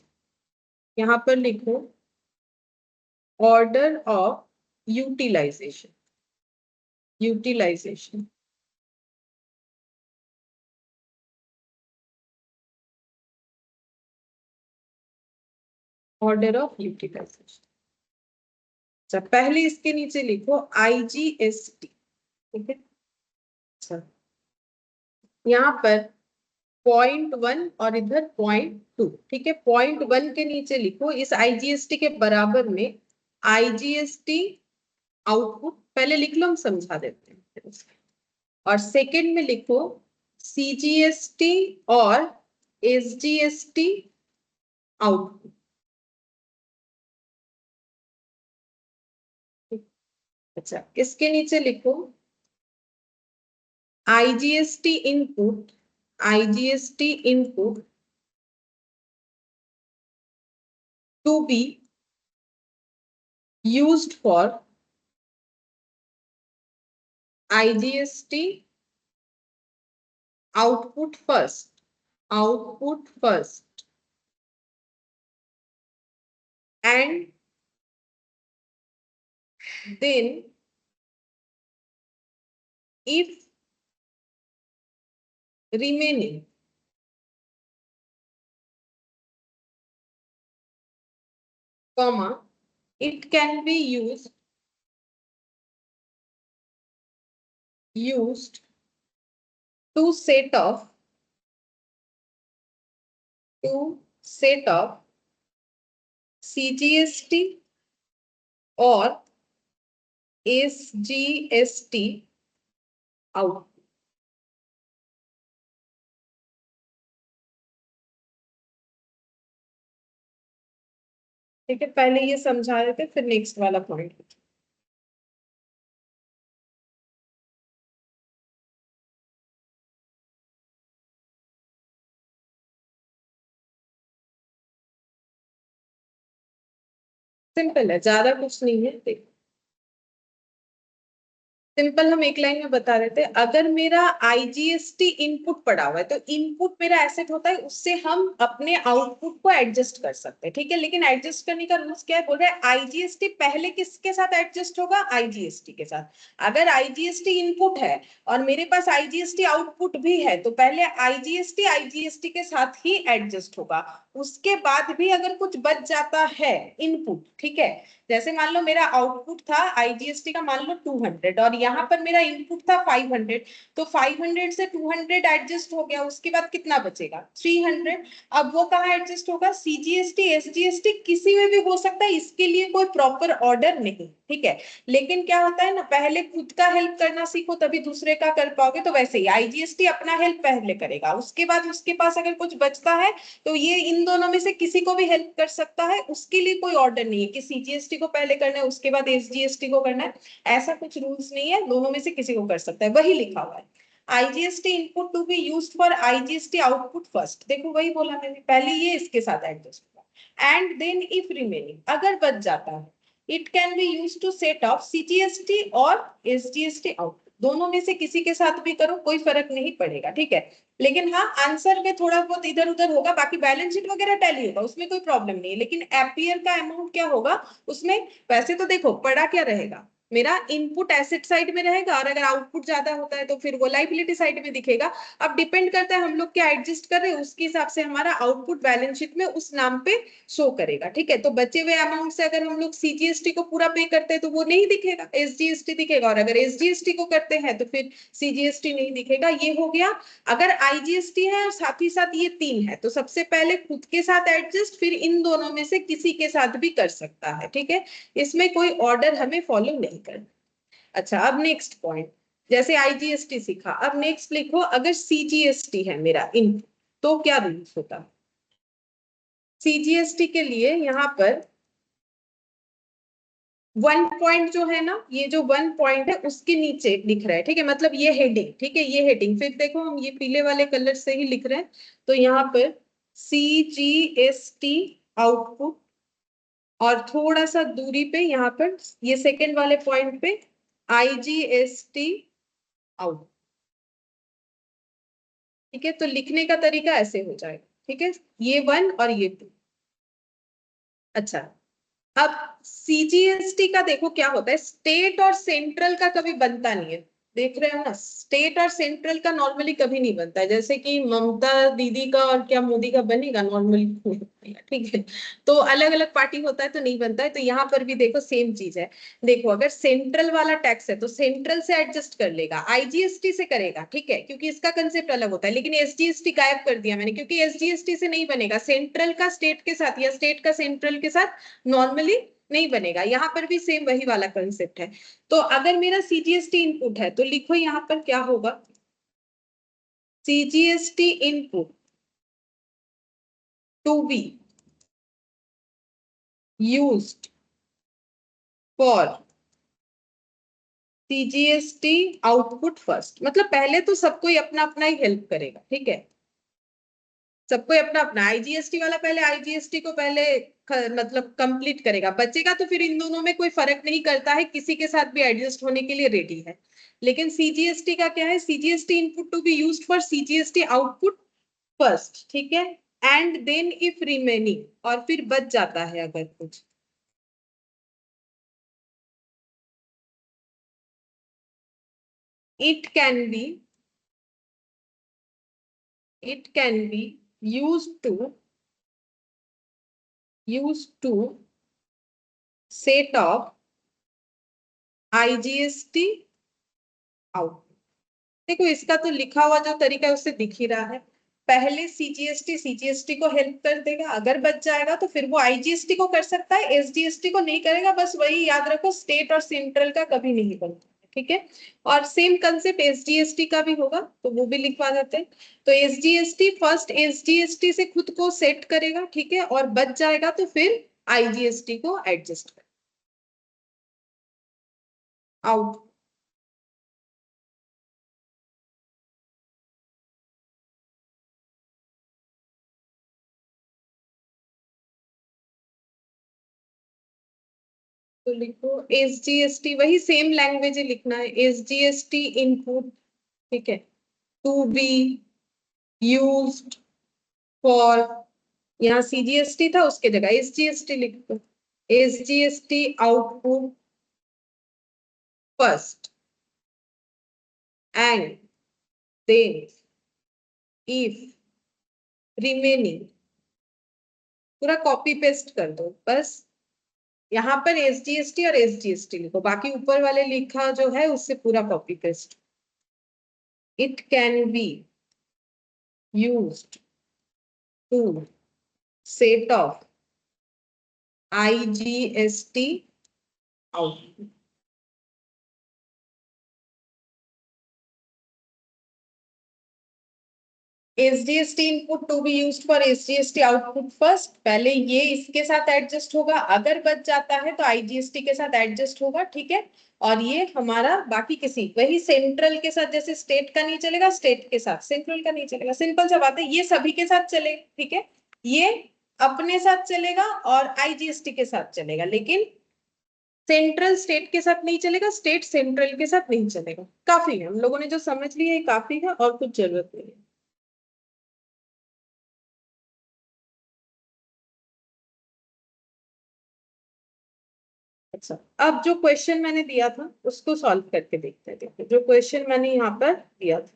यहाँ पर लिखो order of utilisation order of utilisation. अच्छा, पहले इसके नीचे लिखो आईजीएसटी, ठीक है। अच्छा, यहाँ पर 0.1 और इधर 0.2, 2, ठीक है। पॉइंट 1 के नीचे लिखो इस आईजीएसटी के बराबर में आईजीएसटी आउटपुट, पहले लिख लो हम समझा देते हैं। और सेकंड में लिखो सीजीएसटी और एसजीएसटी आउटपुट। अच्छा, इसके नीचे लिखो IGST input, IGST input to be used for IGST output first, output first, and then if remaining, comma, it can be used to set off CGST or SGST output. ठीक है, पहले ये समझा देते फिर नेक्स्ट वाला पॉइंट। सिंपल है, ज्यादा कुछ नहीं है। देखो सिंपल हम एक लाइन में बता देते हैं। अगर मेरा आईजीएसटी इनपुट पड़ा हुआ है तो इनपुट मेरा एसेट होता है, उससे हम अपने आउटपुट को एडजस्ट कर सकते हैं, ठीक है। लेकिन एडजस्ट करने का रूल्स क्या है, बोल रहे हैं आईजीएसटी पहले किसके साथ एडजस्ट होगा, आईजीएसटी के साथ। अगर आईजीएसटी इनपुट है और मेरे पास आईजीएसटी आउटपुट भी है तो पहले आईजीएसटी आईजीएसटी के साथ ही एडजस्ट होगा। उसके बाद भी अगर कुछ बच जाता है इनपुट, ठीक है, जैसे मान लो मेरा आउटपुट था आईजीएसटी का मान लो 200 और यहाँ पर मेरा इनपुट था 500, तो 500 से 200 एडजस्ट हो गया, उसके बाद कितना बचेगा 300। अब वो कहाँ एडजस्ट होगा, सीजीएसटी एसजीएसटी किसी में भी हो सकता है, इसके लिए कोई प्रॉपर ऑर्डर नहीं, ठीक है। लेकिन क्या होता है ना, पहले खुद का हेल्प करना सीखो तभी दूसरे का कर पाओगे। तो वैसे ही आईजीएसटी अपना हेल्प पहले करेगा, उसके बाद उसके पास अगर कुछ बचता है तो ये इन दोनों में से किसी को भी हेल्प कर सकता है, उसके लिए कोई ऑर्डर नहीं है कि सीजीएसटी को पहले करना है उसके बाद एसजीएसटी को करना है, ऐसा कुछ रूल्स नहीं है, दोनों में से किसी को कर सकता है, वही लिखा हुआ है। IGST input to be used for IGST output first, देखो वही बोला मैंने, पहले ये इसके साथ एडजस्ट होगा। एंड देन इफ रिमेनिंग, अगर बच जाता है, it can be used to set off CGST और एसजीएसटी आउटपुट, दोनों में से किसी के साथ भी करो कोई फर्क नहीं पड़ेगा, ठीक है। लेकिन हाँ, आंसर में थोड़ा बहुत इधर उधर होगा, बाकी बैलेंस शीट वगैरह टैली होगा, उसमें कोई प्रॉब्लम नहीं है। लेकिन एपीयर का अमाउंट क्या होगा उसमें, वैसे तो देखो पड़ा क्या रहेगा, मेरा इनपुट एसेट साइड में रहेगा और अगर आउटपुट ज्यादा होता है तो फिर वो लायबिलिटी साइड में दिखेगा। अब डिपेंड करता है हम लोग क्या एडजस्ट कर रहे हैं, उसके हिसाब से हमारा आउटपुट बैलेंस शीट में उस नाम पे शो करेगा, ठीक है। तो बचे हुए अमाउंट से अगर हम लोग सीजीएसटी को पूरा पे करते हैं तो वो नहीं दिखेगा, एसजीएसटी दिखेगा, और अगर एसजीएसटी को करते हैं तो फिर सीजीएसटी नहीं दिखेगा। ये हो गया अगर आईजीएसटी है और साथ ही साथ ये 3 है तो सबसे पहले खुद के साथ एडजस्ट, फिर इन दोनों में से किसी के साथ भी कर सकता है, ठीक है। इसमें कोई ऑर्डर हमें फॉलो नहीं करना। अच्छा, अब नेक्स्ट पॉइंट, जैसे आईजीएसटी सीखा, अब नेक्स्ट लिखो अगर सीजीएसटी है मेरा इनपुट तो क्या रूल्स होता है। सीजीएसटी के लिए यहाँ पर 1 पॉइंट जो है ना, ये जो 1 पॉइंट है उसके नीचे लिख रहा है, ठीक है, मतलब ये हेडिंग, ठीक है, ये हेडिंग। फिर देखो हम ये पीले वाले कलर से ही लिख रहे हैं, तो यहाँ पर सीजीएसटी आउटपुट और थोड़ा सा दूरी पे यहाँ पर ये सेकेंड वाले पॉइंट पे आईजीएसटी आउटपुट, ठीक है। तो लिखने का तरीका ऐसे हो जाएगा, ठीक है, ये 1 और ये 2। अच्छा, अब सीजीएसटी का देखो क्या होता है, स्टेट और सेंट्रल का कभी बनता नहीं है, देख रहे हो ना, स्टेट और सेंट्रल का नॉर्मली कभी नहीं बनता है, जैसे कि ममता दीदी का और क्या मोदी का बनेगा, नॉर्मली ठीक है। तो अलग अलग पार्टी होता है तो नहीं बनता है, तो यहाँ पर भी देखो सेम चीज है। देखो अगर सेंट्रल वाला टैक्स है तो सेंट्रल से एडजस्ट कर लेगा, आईजीएसटी से करेगा, ठीक है, क्योंकि इसका कंसेप्ट अलग होता है। लेकिन एसजीएसटी गायब कर दिया मैंने, क्योंकि एसजीएसटी से नहीं बनेगा, सेंट्रल का स्टेट के साथ या स्टेट का सेंट्रल के साथ नॉर्मली नहीं बनेगा। यहाँ पर भी सेम वही वाला कंसेप्ट है। तो अगर मेरा सीजीएसटी इनपुट है तो लिखो यहां पर क्या होगा, CGST input to be used for CGST output first. मतलब पहले तो सबको ही अपना अपना ही हेल्प करेगा, ठीक है, सबको अपना अपना। आईजीएसटी वाला पहले आईजीएसटी को पहले मतलब कंप्लीट करेगा, बचेगा तो फिर इन दोनों में कोई फर्क नहीं करता है, किसी के साथ भी एडजस्ट होने के लिए रेडी है। लेकिन सीजीएसटी का क्या है, CGST input to be used for CGST output first, ठीक है, एंड देन इफ रिमेनिंग, और फिर बच जाता है अगर कुछ, it can be used to set off IGST out। देखो इसका तो लिखा हुआ जो तरीका है उससे दिख ही रहा है, पहले सीजीएसटी को हेल्प कर देगा, अगर बच जाएगा तो फिर वो आईजीएसटी को कर सकता है, एसजीएसटी को नहीं करेगा। बस वही याद रखो, स्टेट और सेंट्रल का कभी नहीं बनता, ठीक है। और सेम कंसेप्ट एसजीएसटी का भी होगा, तो वो भी लिखवा देते हैं। तो एसजीएसटी फर्स्ट एसजीएसटी से खुद को सेट करेगा, ठीक है, और बच जाएगा तो फिर आईजीएसटी को एडजस्ट कर आउट। तो लिखो एसजीएसटी, वही सेम लैंग्वेज लिखना है, एसजीएसटी इनपुट, ठीक है, टू बी यूज्ड फॉर, यहाँ सीजीएसटी था उसके जगह एसजीएसटी लिख दो, SGST output first and then if remaining, पूरा कॉपी पेस्ट कर दो बस। यहाँ पर एसजीएसटी और एसजीएसटी लिखो, बाकी ऊपर वाले लिखा जो है उससे पूरा copy paste. It can be used to set off IGST output. SGST input to be used for SGST output first, पहले ये इसके साथ एडजस्ट होगा, अगर बच जाता है तो आईजीएसटी के साथ एडजस्ट होगा, ठीक है। और ये हमारा बाकी किसी, वही सेंट्रल के साथ, जैसे स्टेट का नहीं चलेगा स्टेट के साथ, सेंट्रल का नहीं चलेगा, सिंपल सा बात है, ये सभी के साथ चलेगा, ठीक है। ये अपने साथ चलेगा और आईजीएसटी के साथ चलेगा, लेकिन सेंट्रल स्टेट के साथ नहीं चलेगा, स्टेट सेंट्रल के साथ नहीं चलेगा। काफी है, हम लोगों ने जो समझ लिया है काफी है, और कुछ जरूरत नहीं है। अच्छा, अब जो क्वेश्चन मैंने दिया था उसको सॉल्व करके देखते हैं। देखो जो क्वेश्चन मैंने यहाँ पर दिया था,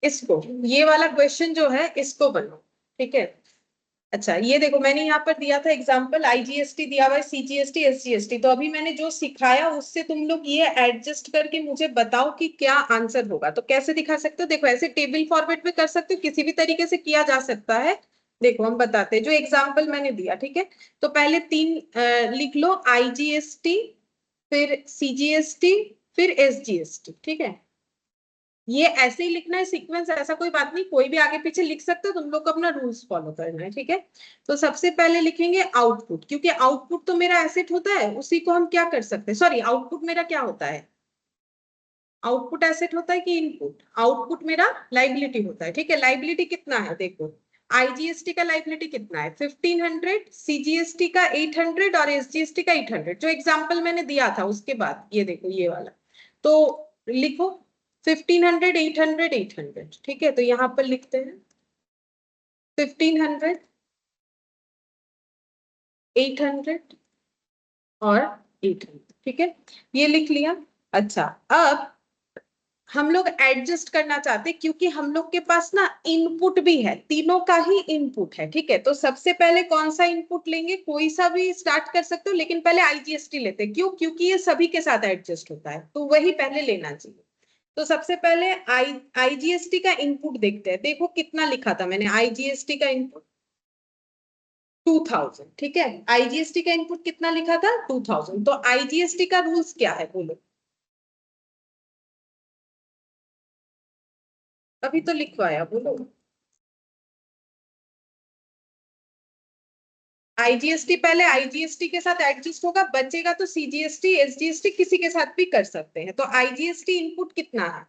इसको, ये वाला क्वेश्चन जो है इसको बनो, ठीक है। अच्छा ये देखो मैंने यहाँ पर दिया था एग्जांपल, आईजीएसटी दिया हुआ है, सीजीएसटी, एसजीएसटी। तो अभी मैंने जो सिखाया उससे तुम लोग ये एडजस्ट करके मुझे बताओ कि क्या आंसर होगा। तो कैसे दिखा सकते हो, देखो ऐसे टेबल फॉर्मेट में कर सकते हो, किसी भी तरीके से किया जा सकता है। देखो हम बताते हैं, जो एग्जाम्पल मैंने दिया, ठीक है। तो पहले तीन लिख लो, आईजीएसटी, फिर सीजीएसटी, फिर एसजीएसटी, ठीक है। ये ऐसे ही लिखना है सीक्वेंस, ऐसा कोई बात नहीं, कोई भी आगे पीछे लिख सकते हो, तुम लोग को अपना रूल्स फॉलो करना है, ठीक है। तो सबसे पहले लिखेंगे आउटपुट, क्योंकि आउटपुट तो मेरा एसेट होता है, उसी को हम क्या कर सकते हैं, सॉरी आउटपुट मेरा क्या होता है, आउटपुट एसेट होता है कि इनपुट, आउटपुट मेरा लाइबिलिटी होता है, ठीक है। लाइबिलिटी कितना है, देखो आईजीएसटी का लाइबिलिटी कितना है 1500, सीजीएसटी का 800 और एसजीएसटी का 800, जो एग्जांपल मैंने दिया था उसके बाद ये देखो ये वाला। तो लिखो 1500 800 800, ठीक है। तो यहाँ पर लिखते हैं 1500 800 और 800, ठीक है, ये लिख लिया। अच्छा, अब हम लोग एडजस्ट करना चाहते हैं क्योंकि हम लोग के पास ना इनपुट भी है, तीनों का ही इनपुट है। ठीक है, तो सबसे पहले कौन सा इनपुट लेंगे, कोई सा भी स्टार्ट कर सकते हो, लेकिन पहले आईजीएसटी लेते हैं। क्यों? क्योंकि ये सभी के साथ एडजस्ट होता है, तो वही पहले लेना चाहिए। तो सबसे पहले आईजीएसटी का इनपुट देखते हैं। देखो कितना लिखा था मैंने, आईजीएसटी का इनपुट 2000। ठीक है, आईजीएसटी का इनपुट कितना लिखा था, 2000। तो आईजीएसटी का रूल्स क्या है बोलो, अभी तो लिखवाया, बोलो। आईजीएसटी पहले आईजीएसटी के साथ एडजस्ट होगा, बचेगा तो सीजीएसटी एसजीएसटी किसी के साथ भी कर सकते हैं। तो आईजीएसटी इनपुट कितना है,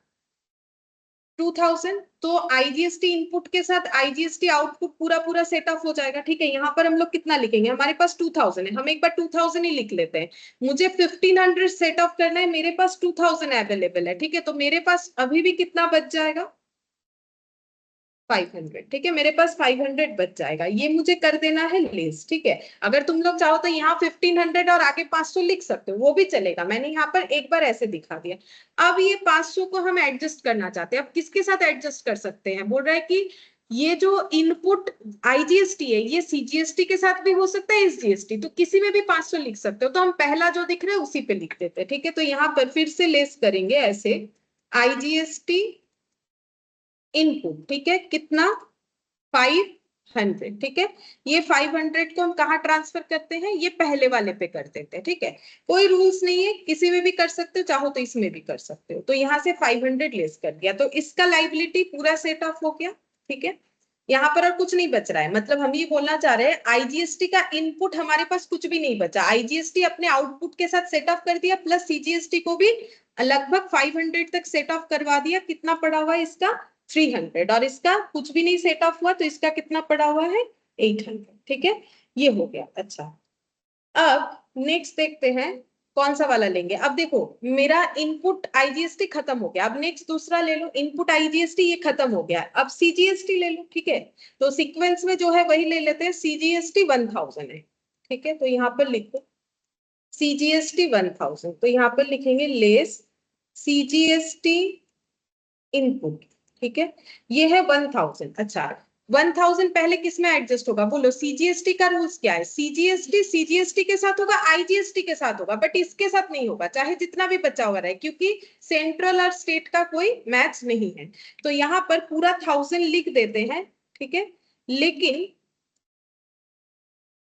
2000। तो आईजीएसटी इनपुट के साथ आईजीएसटी आउटपुट पूरा पूरा सेट ऑफ हो जाएगा। ठीक है, यहाँ पर हम लोग कितना लिखेंगे, हमारे पास 2000 है, हम एक बार 2000 ही लिख लेते हैं। मुझे 1500 सेट ऑफ करना है, मेरे पास 2000 अवेलेबल है। ठीक है, तो मेरे पास अभी भी कितना बच जाएगा, 500। ठीक है, मेरे पास 500 बच जाएगा, ये मुझे कर देना है लेस। ठीक है, अगर तुम लोग चाहो तो यहाँ 1500 और आगे 500 लिख सकते हो, वो भी चलेगा। मैंने यहाँ पर एक बार ऐसे दिखा दिया। अब ये 500 को हम एडजस्ट करना चाहते हैं। अब किसके साथ एडजस्ट कर सकते हैं, बोल रहा है कि ये जो इनपुट आईजीएसटी है ये सीजीएसटी के साथ भी हो सकता है, एसजीएसटी, तो किसी में भी 500 लिख सकते हो। तो हम पहला जो दिख रहा है उसी पे लिख देते हैं। ठीक है, तो यहाँ पर फिर से लेस करेंगे ऐसे, आईजीएसटी इनपुट। ठीक है, कितना, 500। ठीक है, ये 500 को हम कहाँ ट्रांसफर करते हैं, ये पहले वाले पे कर देते हैं। ठीक है, कोई रूल्स नहीं है, किसी में भी कर सकते हो, चाहो तो इसमें भी कर सकते हो। तो यहाँ से 500 लेस कर दिया, तो इसका लाइबिलिटी पूरा सेट ऑफ हो गया। ठीक है, यहाँ पर और कुछ नहीं बच रहा है। मतलब हम ये बोलना चाह रहे हैं आईजीएसटी का इनपुट हमारे पास कुछ भी नहीं बचा, आईजीएसटी अपने आउटपुट के साथ सेट ऑफ कर दिया, प्लस सीजीएसटी को भी लगभग 500 तक सेट ऑफ करवा दिया। कितना पड़ा हुआ है इसका, 300, और इसका कुछ भी नहीं सेट ऑफ हुआ, तो इसका कितना पड़ा हुआ है, 800। ठीक है, ये हो गया। अच्छा, अब नेक्स्ट देखते हैं कौन सा वाला लेंगे। अब देखो मेरा इनपुट आईजीएसटी खत्म हो गया, अब नेक्स्ट दूसरा ले लो, इनपुट आईजीएसटी ये खत्म हो गया, अब सीजीएसटी ले लो। ठीक है, तो सीक्वेंस में जो है वही ले लेते हैं, सीजीएसटी 1000 है। ठीक है, तो यहाँ पर लिखो सीजीएसटी 1000, तो यहाँ पर लिखेंगे लेस सीजीएसटी इनपुट। ठीक है, ये है 1000। अच्छा, 1000 पहले किस में एडजस्ट होगा बोलो, सीजीएसटी का रूल्स क्या है, सीजीएसटी सीजीएसटी के साथ होगा, आईजीएसटी के साथ होगा, बट इसके साथ नहीं होगा, चाहे जितना भी बचा हुआ रहे, क्योंकि सेंट्रल और स्टेट का कोई मैच नहीं है। तो यहाँ पर पूरा 1000 लिख देते हैं। ठीक है, लेकिन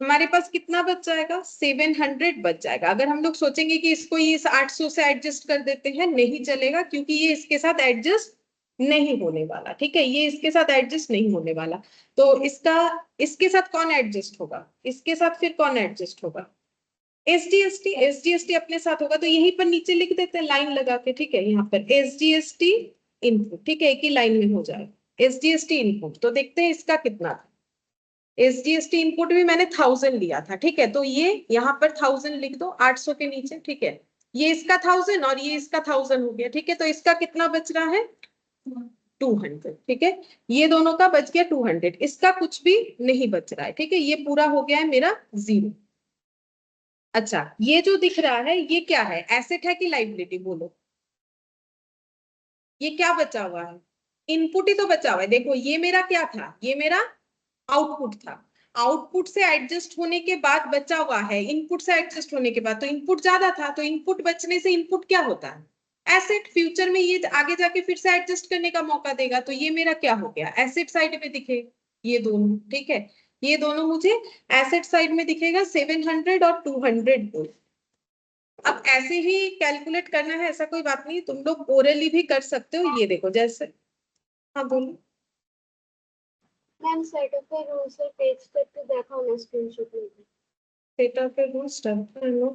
हमारे पास कितना बच जाएगा, 700 बच जाएगा। अगर हम लोग सोचेंगे कि इसको ये 800 से एडजस्ट कर देते हैं, नहीं चलेगा, क्योंकि ये इसके साथ एडजस्ट नहीं होने वाला। ठीक है, ये इसके साथ एडजस्ट नहीं होने वाला। तो इसके साथ कौन एडजस्ट होगा, इसके साथ फिर कौन एडजस्ट होगा, एसजीएसटी। एसजीएसटी अपने साथ होगा, तो यहीं पर नीचे लिख देते हैं लाइन लगा के। ठीक है, यहाँ पर एसजीएसटी इनपुट। ठीक है, एक ही लाइन में हो जाएगा एसजीएसटी इनपुट। तो देखते हैं इसका कितना था, एसजीएसटी इनपुट भी मैंने 1000 लिया था। ठीक है, तो ये यहाँ पर 1000 लिख दो 800 के नीचे। ठीक है, ये इसका 1000 और ये इसका 1000 हो गया। ठीक है, तो इसका कितना बच रहा है, 200। ठीक है, ये दोनों का बच गया 200, इसका कुछ भी नहीं बच रहा है। ठीक है, ये पूरा हो गया है मेरा 0। अच्छा, ये जो दिख रहा है ये क्या है, एसेट है कि लाइबिलिटी बोलो, ये क्या बचा हुआ है, इनपुट ही तो बचा हुआ है। देखो ये मेरा क्या था, ये मेरा आउटपुट था, आउटपुट से एडजस्ट होने के बाद बचा हुआ है इनपुट से एडजस्ट होने के बाद, तो इनपुट ज्यादा था, तो इनपुट बचने से इनपुट क्या होता है, एसेट। फ्यूचर में ये आगे जाके फिर से एडजस्ट करने का मौका देगा, तो ये मेरा क्या हो गया, एसेट साइड में दिखे ये दोनों। ठीक है, ये दोनों मुझे एसेट साइड में दिखेगा, 700 और 200। अब ऐसे ही कैलकुलेट करना है ऐसा कोई बात नहीं, तुम लोग ओरली भी कर सकते हो। ये देखो जैसे, हाँ बोलो। मैम सेटअप पे रूल्स और पेज करके देखा ना स्क्रीनशॉट लेके सेटअप पे रूल्स स्टार्ट कर लो।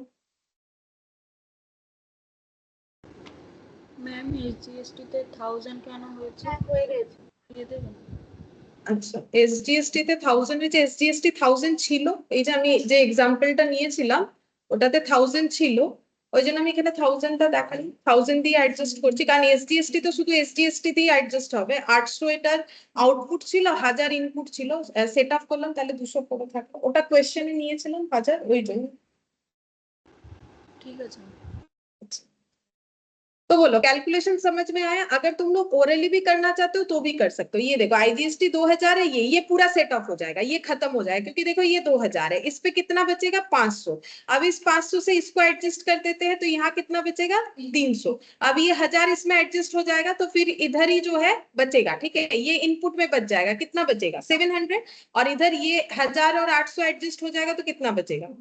ম্যাম এসজিএসটি তে 1000 কেন হয়েছে হ্যাঁ হয়ে গেছে দিয়ে দেবেন? আচ্ছা, এসজিএসটি তে 1000 হয়েছে, এসজিএসটি 1000 ছিল, এই যে আমি যে এক্সাম্পলটা নিয়েছিলাম ওটাতে 1000 ছিল, ওই জন্য আমি এখানে 1000টা দেখাই, 1000 দিয়ে অ্যাডজাস্ট করছি, কারণ এসজিএসটি তো শুধু এসজিএসটি দিয়ে অ্যাডজাস্ট হবে। 800 এটার আউটপুট ছিল, 1000 ইনপুট ছিল, সেট আপ করলাম তাহলে 200 করে থাকলো, ওটা কোয়েশ্চেনে নিয়েছিলাম 1000, ওই জন্য। ঠিক আছে तो बोलो कैलकुलेशन समझ में आया? अगर तुम लोग ओरली भी करना चाहते हो तो भी कर सकते हो। ये देखो आईजीएसटी 2000 है, ये पूरा सेट ऑफ हो जाएगा, ये खत्म हो जाएगा, क्योंकि देखो ये 2000 है, इस पे कितना बचेगा 500। अब इस 500 से इसको एडजस्ट कर देते हैं तो यहाँ कितना बचेगा 300। अब ये 1000 इसमें एडजस्ट हो जाएगा तो फिर इधर ही जो है बचेगा, ठीक है, ये इनपुट में बच जाएगा, कितना बचेगा 700, और इधर ये 1000 और 800 एडजस्ट हो जाएगा तो कितना बचेगा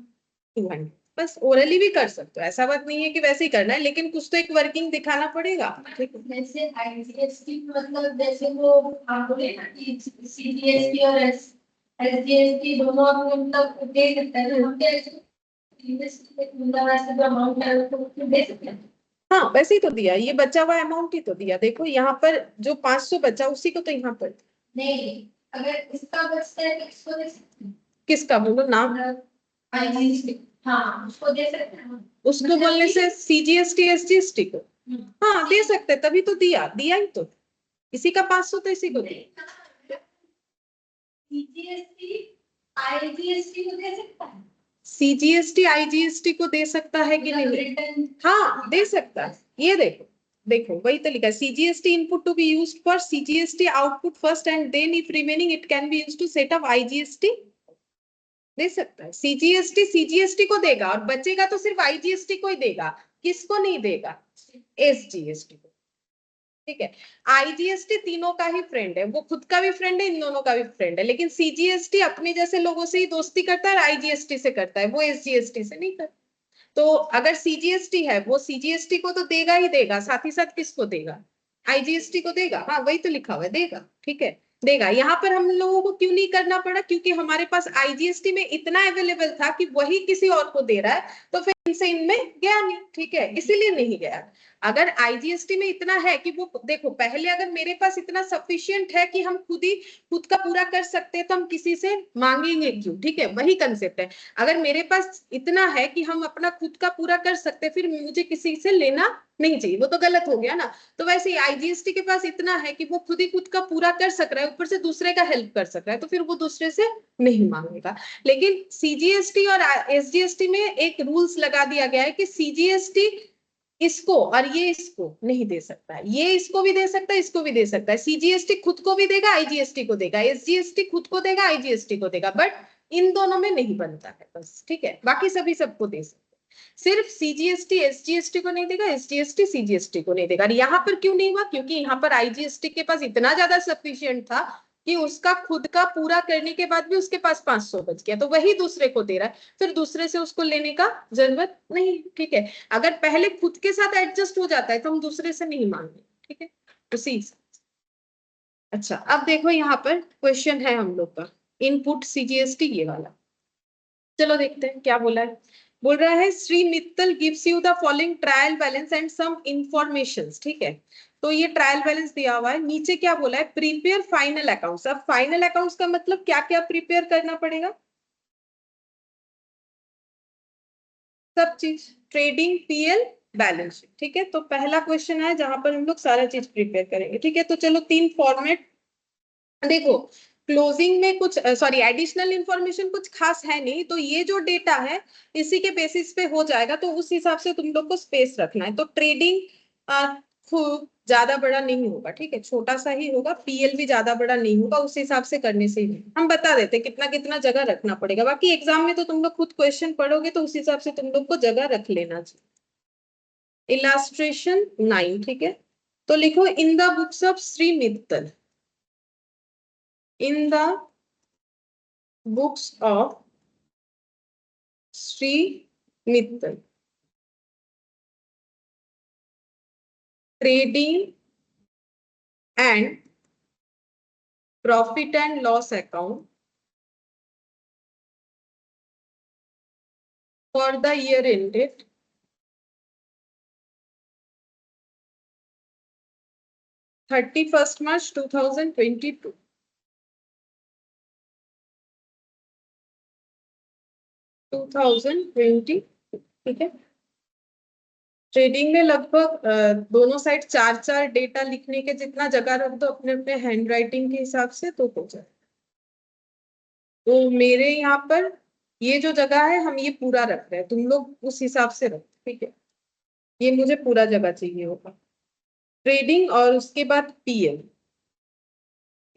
200। बस ओरली भी कर सकते हो, ऐसा बात नहीं है कि वैसे ही करना है, लेकिन कुछ तो एक वर्किंग दिखाना पड़ेगा। ठीक है, जैसे आईजीएसटी मतलब जैसे वो आप बोले ना कि सीजीएसटी और एसजीएसटी दोनों अपने मतलब दे सकते हैं, हम क्या सीजीएसटी मतलब ऐसे जो अमाउंट है उसको दे सकते हैं। हाँ वैसे ही तो दिया, ये बचा हुआ अमाउंट ही तो दिया। देखो यहाँ पर जो 500 बचा उसी को तो यहाँ पर, नहीं, अगर इसका बचता है तो इसको दे सकते हैं। किसका बोलो नाम? आईजीएसटी, हाँ उसको दे सकते हैं। उसको बोलने से सीजीएसटी एसजीएसटी को, हाँ दे सकते, तभी तो दिया ही तो, इसी का 500 तो इसी को दिया। सीजीएसटी आईजीएसटी को दे सकता है, सीजीएसटी आईजीएसटी को दे सकता है कि नहीं? रिटर्न हाँ दे सकता है, ये देखो देखो वही तो लिखा है, CGST input to be used for CGST output first and then if remaining it can be used to set up IGST. दे सकता है, सीजीएसटी सीजीएसटी को देगा और बचेगा तो सिर्फ आईजीएसटी को ही देगा, किसको नहीं देगा? एसजीएसटी को। ठीक है, आईजीएसटी तीनों का ही फ्रेंड है, वो खुद का भी फ्रेंड है, इन दोनों का भी फ्रेंड है, लेकिन सीजीएसटी अपने जैसे लोगों से ही दोस्ती करता है और आईजीएसटी से करता है, वो एसजीएसटी से नहीं करता। तो अगर सीजीएसटी है वो सीजीएसटी को तो देगा ही देगा, साथ ही साथ किसको देगा? आईजीएसटी को देगा। हाँ वही तो लिखा हुआ है, देगा, ठीक है देगा। यहाँ पर हम लोगों को क्यों नहीं करना पड़ा? क्योंकि हमारे पास आईजीएसटी में इतना अवेलेबल था कि वही किसी और को दे रहा है, तो फिर इनसे इनमें गया नहीं, ठीक है, इसीलिए नहीं गया। अगर आईजीएसटी में इतना है कि वो देखो, पहले अगर मेरे पास इतना सफिशियंट है कि हम खुद का पूरा कर सकते हैं तो हम किसी से मांगेंगे क्यों? ठीक है, वही कंसेप्ट है। अगर मेरे पास इतना है कि हम अपना खुद का पूरा कर सकते हैं, फिर मुझे किसी से लेना नहीं चाहिए, वो तो गलत हो गया ना। तो वैसे ही आईजीएसटी के पास इतना है कि वो खुद ही खुद का पूरा कर सक रहा है, ऊपर से दूसरे का हेल्प कर सक रहा है, तो फिर वो दूसरे से नहीं मांगेगा। लेकिन सीजीएसटी और एसजीएसटी में एक रूल्स लगा दिया गया है कि सीजीएसटी इसको और ये इसको नहीं दे सकता है, ये इसको भी दे सकता है, इसको भी दे सकता है। सीजीएसटी खुद को भी देगा, आईजीएसटी को देगा, एसजीएसटी खुद को देगा, आईजीएसटी को देगा, बट इन दोनों में नहीं बनता है बस, ठीक है, बाकी सभी सबको दे सकते। सिर्फ सीजीएसटी एसजीएसटी को नहीं देगा, एसजीएसटी सीजीएसटी को नहीं देगा। और यहाँ पर क्यों नहीं हुआ? क्योंकि यहाँ पर आईजीएसटी के पास इतना ज्यादा सफिशिएंट था कि उसका खुद का पूरा करने के बाद भी उसके पास 500 बच गया, तो वही दूसरे को दे रहा है, फिर दूसरे से उसको लेने का जरूरत नहीं। ठीक है, अगर पहले खुद के साथ एडजस्ट हो जाता है तो हम दूसरे से नहीं मांगे, ठीक है, उसी। अच्छा अब देखो यहाँ पर क्वेश्चन है हम लोग का, इनपुट सीजीएसटी ये वाला, चलो देखते हैं क्या बोला है। बोल रहा है Shri Mittal gives you the following trial balance and some informations, ठीक है, तो ये ट्रायल बैलेंस दिया हुआ है, नीचे क्या बोला है? Prepare final accounts. अब फाइनल अकाउंट्स का मतलब क्या क्या प्रिपेयर करना पड़ेगा? सब चीज, ट्रेडिंग, पीएल, बैलेंस शीट, ठीक है। तो पहला क्वेश्चन है जहां पर हम लोग सारा चीज प्रिपेयर करेंगे, ठीक है। तो चलो तीन फॉर्मेट देखो, क्लोजिंग में कुछ सॉरी एडिशनल इंफॉर्मेशन कुछ खास है नहीं, तो ये जो डेटा है इसी के बेसिस पे हो जाएगा, तो उस हिसाब से तुम लोग को स्पेस रखना है। तो ट्रेडिंग खूब ज्यादा बड़ा नहीं होगा, ठीक है, छोटा सा ही होगा, पीएल भी ज्यादा बड़ा नहीं होगा, उस हिसाब से करने से ही हम बता देते कितना कितना जगह रखना पड़ेगा। बाकी एग्जाम में तो तुम लोग खुद क्वेश्चन पढ़ोगे तो उस हिसाब से तुम लोग को जगह रख लेना चाहिए। इलास्ट्रेशन 9, ठीक है, तो लिखो इन the books of Shri Mittal, in the books of Sri Mittal, trading and profit and loss account for the year ended 31st March 2022. ठीक है, ट्रेडिंग में लगभग दोनों साइड 4-4 डेटा लिखने के जितना जगह रख दो अपने अपने हैंड राइटिंग के हिसाब से तो हो जाए। तो मेरे यहाँ पर ये जो जगह है हम ये पूरा रख रहे हैं, तुम लोग उस हिसाब से रखो, ठीक है, ये मुझे पूरा जगह चाहिए होगा। ट्रेडिंग और उसके बाद पीएल।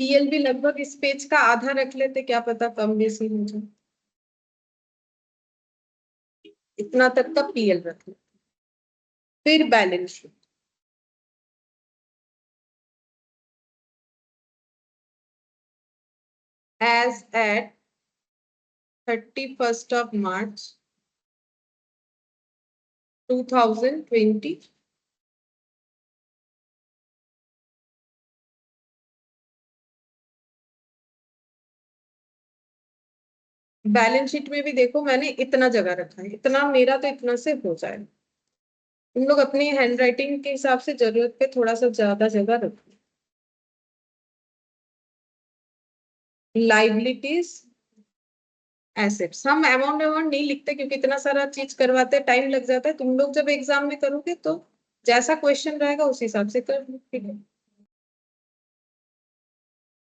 पीएल भी लगभग इस पेज का आधा रख लेते, क्या पता कम बेसी हो जाए, इतना तक का पीएल रख लेते। फिर balance sheet. As at 31st March 2020, balance sheet में भी देखो मैंने इतना जगह रखा है, इतना मेरा तो इतना से हो जाए। तुम लोग अपनी हैंड राइटिंग के हिसाब से जरूरत पे थोड़ा सा ज्यादा जगह रखो। लाइबिलिटीज, एसेट्स, हम अमाउंट अमाउंट नहीं लिखते क्योंकि इतना सारा चीज करवाते टाइम लग जाता है। तुम लोग जब एग्जाम में करोगे तो जैसा क्वेश्चन रहेगा उस हिसाब से कर लो, ठीक है।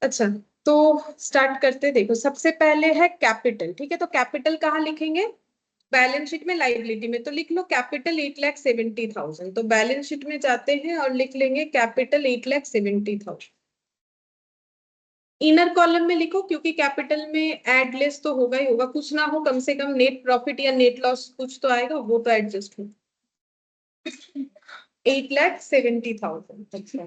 अच्छा, तो स्टार्ट करते, देखो सबसे पहले है कैपिटल, ठीक है। तो कैपिटल कहाँ लिखेंगे? बैलेंस शीट में, लाइबिलिटी में। तो लिख लो कैपिटल 8,70,000। तो बैलेंस शीट में जाते हैं और लिख लेंगे कैपिटल 8,70,000। इनर कॉलम में लिखो क्योंकि कैपिटल में एड लेस तो होगा ही होगा, कुछ ना हो कम से कम नेट प्रॉफिट या नेट लॉस कुछ तो आएगा, वो तो एडजस्ट हो। 8,70,000। अच्छा,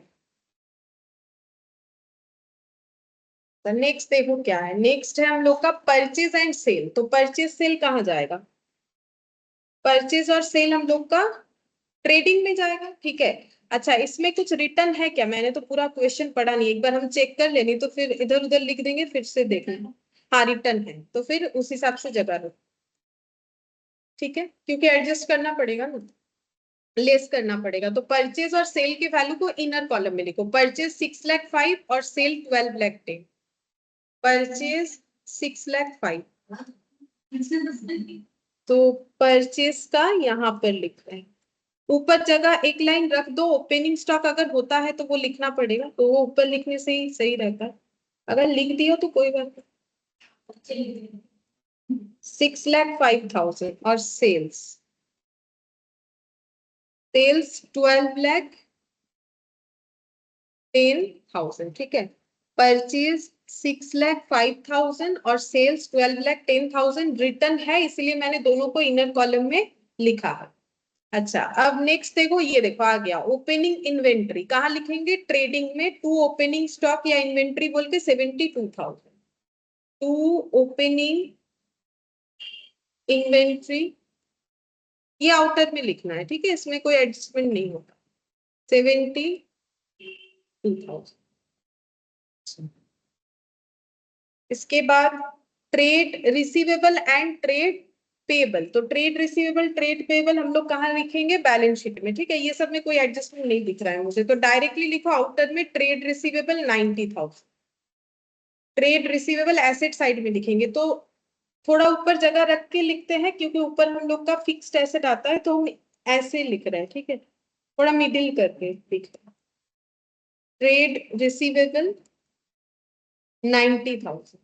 तो नेक्स्ट देखो क्या है। नेक्स्ट है हम लोग का परचेज एंड सेल। तो परचेज सेल कहाँ जाएगा? परचेज और सेल हम लोग का ट्रेडिंग में जाएगा, ठीक है। अच्छा, इसमें कुछ रिटर्न है क्या? मैंने तो पूरा क्वेश्चन पढ़ा नहीं, एक बार हम चेक कर लेनी तो फिर इधर उधर लिख देंगे, फिर से देख लेना। हाँ रिटर्न है, तो फिर उस हिसाब से जगह रखो, ठीक है, क्योंकि एडजस्ट करना पड़ेगा ना, लेस करना पड़ेगा। तो परचेज और सेल की वैल्यू को इनर कॉलम में लिखो। परचेज 6,05,000 और सेल 12,10,000। परचेज 6,05,000, तो परचेज का यहाँ पर लिख रहे हैं। ऊपर जगह एक लाइन रख दो, ओपनिंग स्टॉक अगर होता है तो वो लिखना पड़ेगा, तो वो ऊपर लिखने से ही सही रहता है। अगर लिख दियो तो कोई बात नहीं। 6,05,000 और सेल्स 12,10,000, ठीक है। परचेज 6,05,000 और सेल्स 12,10,000। रिटर्न है इसलिए मैंने दोनों को इनर कॉलम में लिखा है। अच्छा, अब नेक्स्ट देखो, ये देखो आ गया ओपनिंग इन्वेंट्री। कहाँ लिखेंगे? ट्रेडिंग में। टू ओपनिंग स्टॉक या इन्वेंट्री बोल के 72,000। टू ओपनिंग इन्वेंट्री, ये आउटर में लिखना है, ठीक है, इसमें कोई एडजस्टमेंट नहीं होगा। 72,000। इसके बाद trade receivable and trade payable. तो ट्रेड रिसीवेबल ट्रेड पेबल हम लोग कहाँ लिखेंगे? बैलेंस शीट में, ठीक है। ये सब में कोई एडजस्टमेंट नहीं दिख रहा है मुझे, तो डायरेक्टली लिखो आउटर में trade receivable 90,000। Trade receivable asset side में लिखेंगे, तो थोड़ा ऊपर जगह रख के लिखते हैं क्योंकि ऊपर हम लोग का फिक्स्ड एसेट आता है, तो हम ऐसे लिख रहे हैं, ठीक है, थोड़ा मिडिल करके लिख रहे हैं। ट्रेड रिसीवेबल 90,000